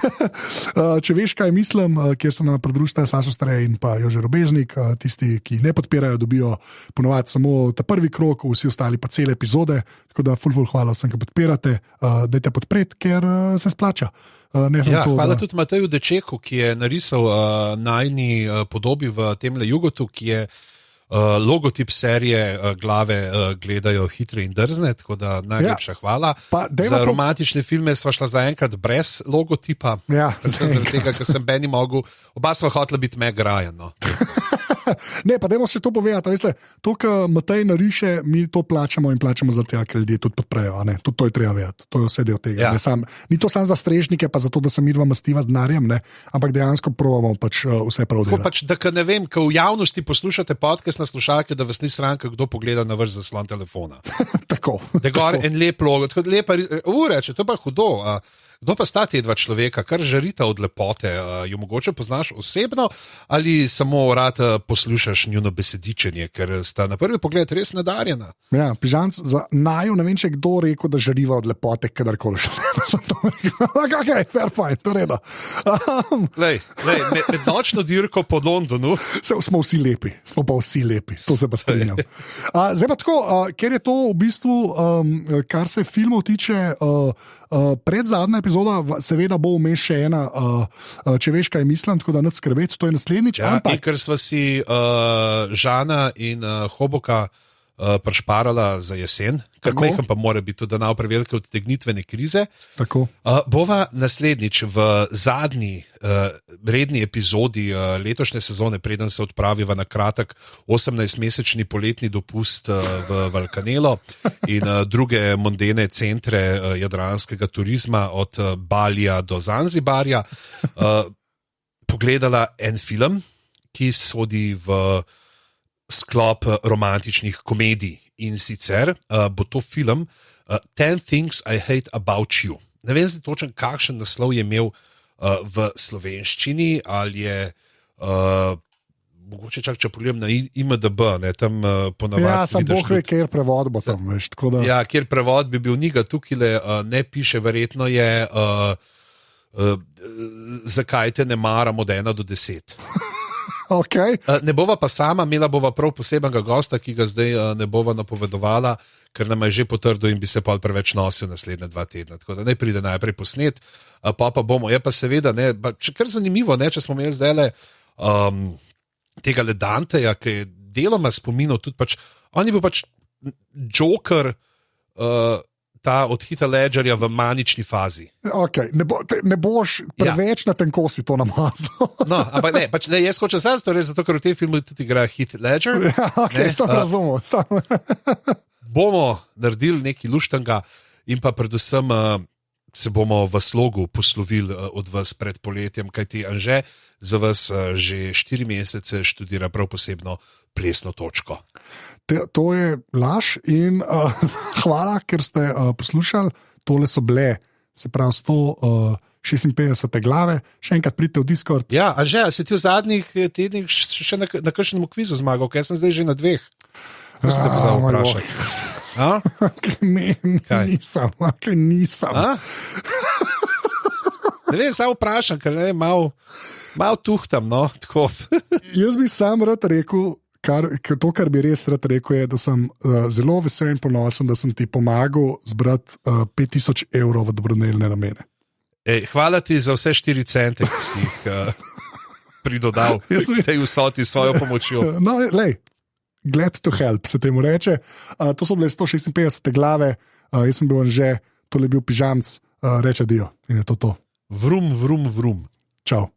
S2: Če veš, kaj mislim, kjer so nam pridružili Sašo Strej in pa Jože Robežnik, tisti, ki ne podpirajo, dobijo ponovadi samo ta prvi krog, vsi ostali pa cele epizode, tako da ful hvala vsem, ki podpirate, dajte podpreti, ker se splača.
S1: Hvala tudi Mateju Dečeku, ki je narisal najni podobi v temle Jugotu, ki je logotip serije Glave gledajo hitre in drzne, tako da najlepša hvala. Za romantične filme sva šla zaenkrat brez logotipa, zaradi tega, ker sem Benny mogel, oba sva hotela biti Meg Ryan. No.
S2: Ne, pa dajmo še to povedati, veste, to, kar Matej nariše, mi to plačamo in plačamo za tega, ker ljudje tudi podprejo, tudi to je treba vedeti, to je vse del tega. Ja. Ni to samo za strežnike, pa zato, da se mi dva mastiva z denarjem, ampak dejansko probamo pač vse prav delati.
S1: Pač, da ne vem, ko v javnosti poslušate podcast na slušalke, da vas ni sranka, kdo pogleda na vrš zaslon telefona.
S2: Tako.
S1: Da je gor en lep logo, tako lepa, reče, to pa hudo. Kdo pa sta te dva človeka, kar žarita od lepote? Jo mogoče poznaš osebno ali samo rad poslušaš njuno besedičenje, ker sta na prvi pogled res nadarjena?
S2: Ja, Pižanc, za naju ne vem, če kdo rekel, da žariva od lepote, kadarkoli še ne. Ok, fair fine, to reda.
S1: Med nočno dirko po Londonu.
S2: Smo vsi lepi, smo pa vsi lepi, to se pa strinjam. Zdaj pa tako, ker je to v bistvu, kar se filmov tiče, predzadnja epizoda, seveda bo vmes še ena, če veš, kaj mislim, tako da ne skrbeti, to je naslednjič.
S1: Ja, in ker sva si Žana in Hoboka prešparala za jesen, kar mehen pa mora biti tudi na prevelike odtegnitvene krize. Bova naslednjič v zadnji redni epizodi letošnje sezone, preden se odpraviva na kratek 18-mesečni poletni dopust v Valkanelo in druge mondene centre jadranskega turizma od Balija do Zanzibarja, pogledala en film, ki sodi v sklop romantičnih komedij in sicer bo to film 10 Things I Hate About You. Ne vem zdaj točen, kakšen naslov je imel v slovenščini, ali je mogoče čak, če pogledam na IMDb, tam ponavadi
S2: ja, sam boh ve, kjer prevod bo tam, veš, tako da...
S1: Ja, kjer prevod bi bil njega tukaj, ne piše, verjetno je zakaj te ne maram od 1 do 10.
S2: Okay.
S1: Ne bova pa sama, imela bova prav posebnega gosta, ki ga zdaj ne bova napovedovala, ker nam je že potrdil in bi se pa preveč nosil naslednje 2 tedna. Tako da ne pride najprej posnet, pa bomo. Je pa seveda, kar zanimivo, če smo imeli zdaj tega Danteja, ki je deloma spominal tudi pač, on je bil pač Joker, ta od Heatha Ledgerja v manični fazi.
S2: Okay. Ne boš preveč na tenkosti to namazal.
S1: No, ampak ne, pač, jaz hočem zato, ker v tem filmu tudi igra Heath Ledger.
S2: Ja, okay, sem razumel.
S1: Bomo naredili nekaj luštanga in pa predvsem se bomo v slogu poslovili od vas pred poletjem, kajti Anže za vas že 4 mesece študira prav posebno plesno točko.
S2: To je laž in hvala, ker ste poslušali. Tole so bile, se pravi, 156 glave. Še enkrat pridite v Discord.
S1: Ja, Anže, si ti v zadnjih tednih še na kakšnem kvizu zmagal, ker sem zdaj že na 2. Kako ste te pozval vprašati?
S2: Nisem.
S1: Ne vem, samo vprašam, ker ne malo tuhtam. No,
S2: Jaz bi sam rad rekel, kar bi res rad rekel, je, da sem zelo vesel in ponosen, da sem ti pomagal zbrati 5000 evrov v dobrodelne namene.
S1: Hvala ti za vse 4 cente, ki si jih pridodal tej vsoti svojo pomočjo.
S2: No, lej. Glad to help, se temu reče. To so bile 156 glave, jaz sem bil Anže, tole je bil Pižamc, reče Dio in je to.
S1: Vrum, vrum, vrum.
S2: Čau.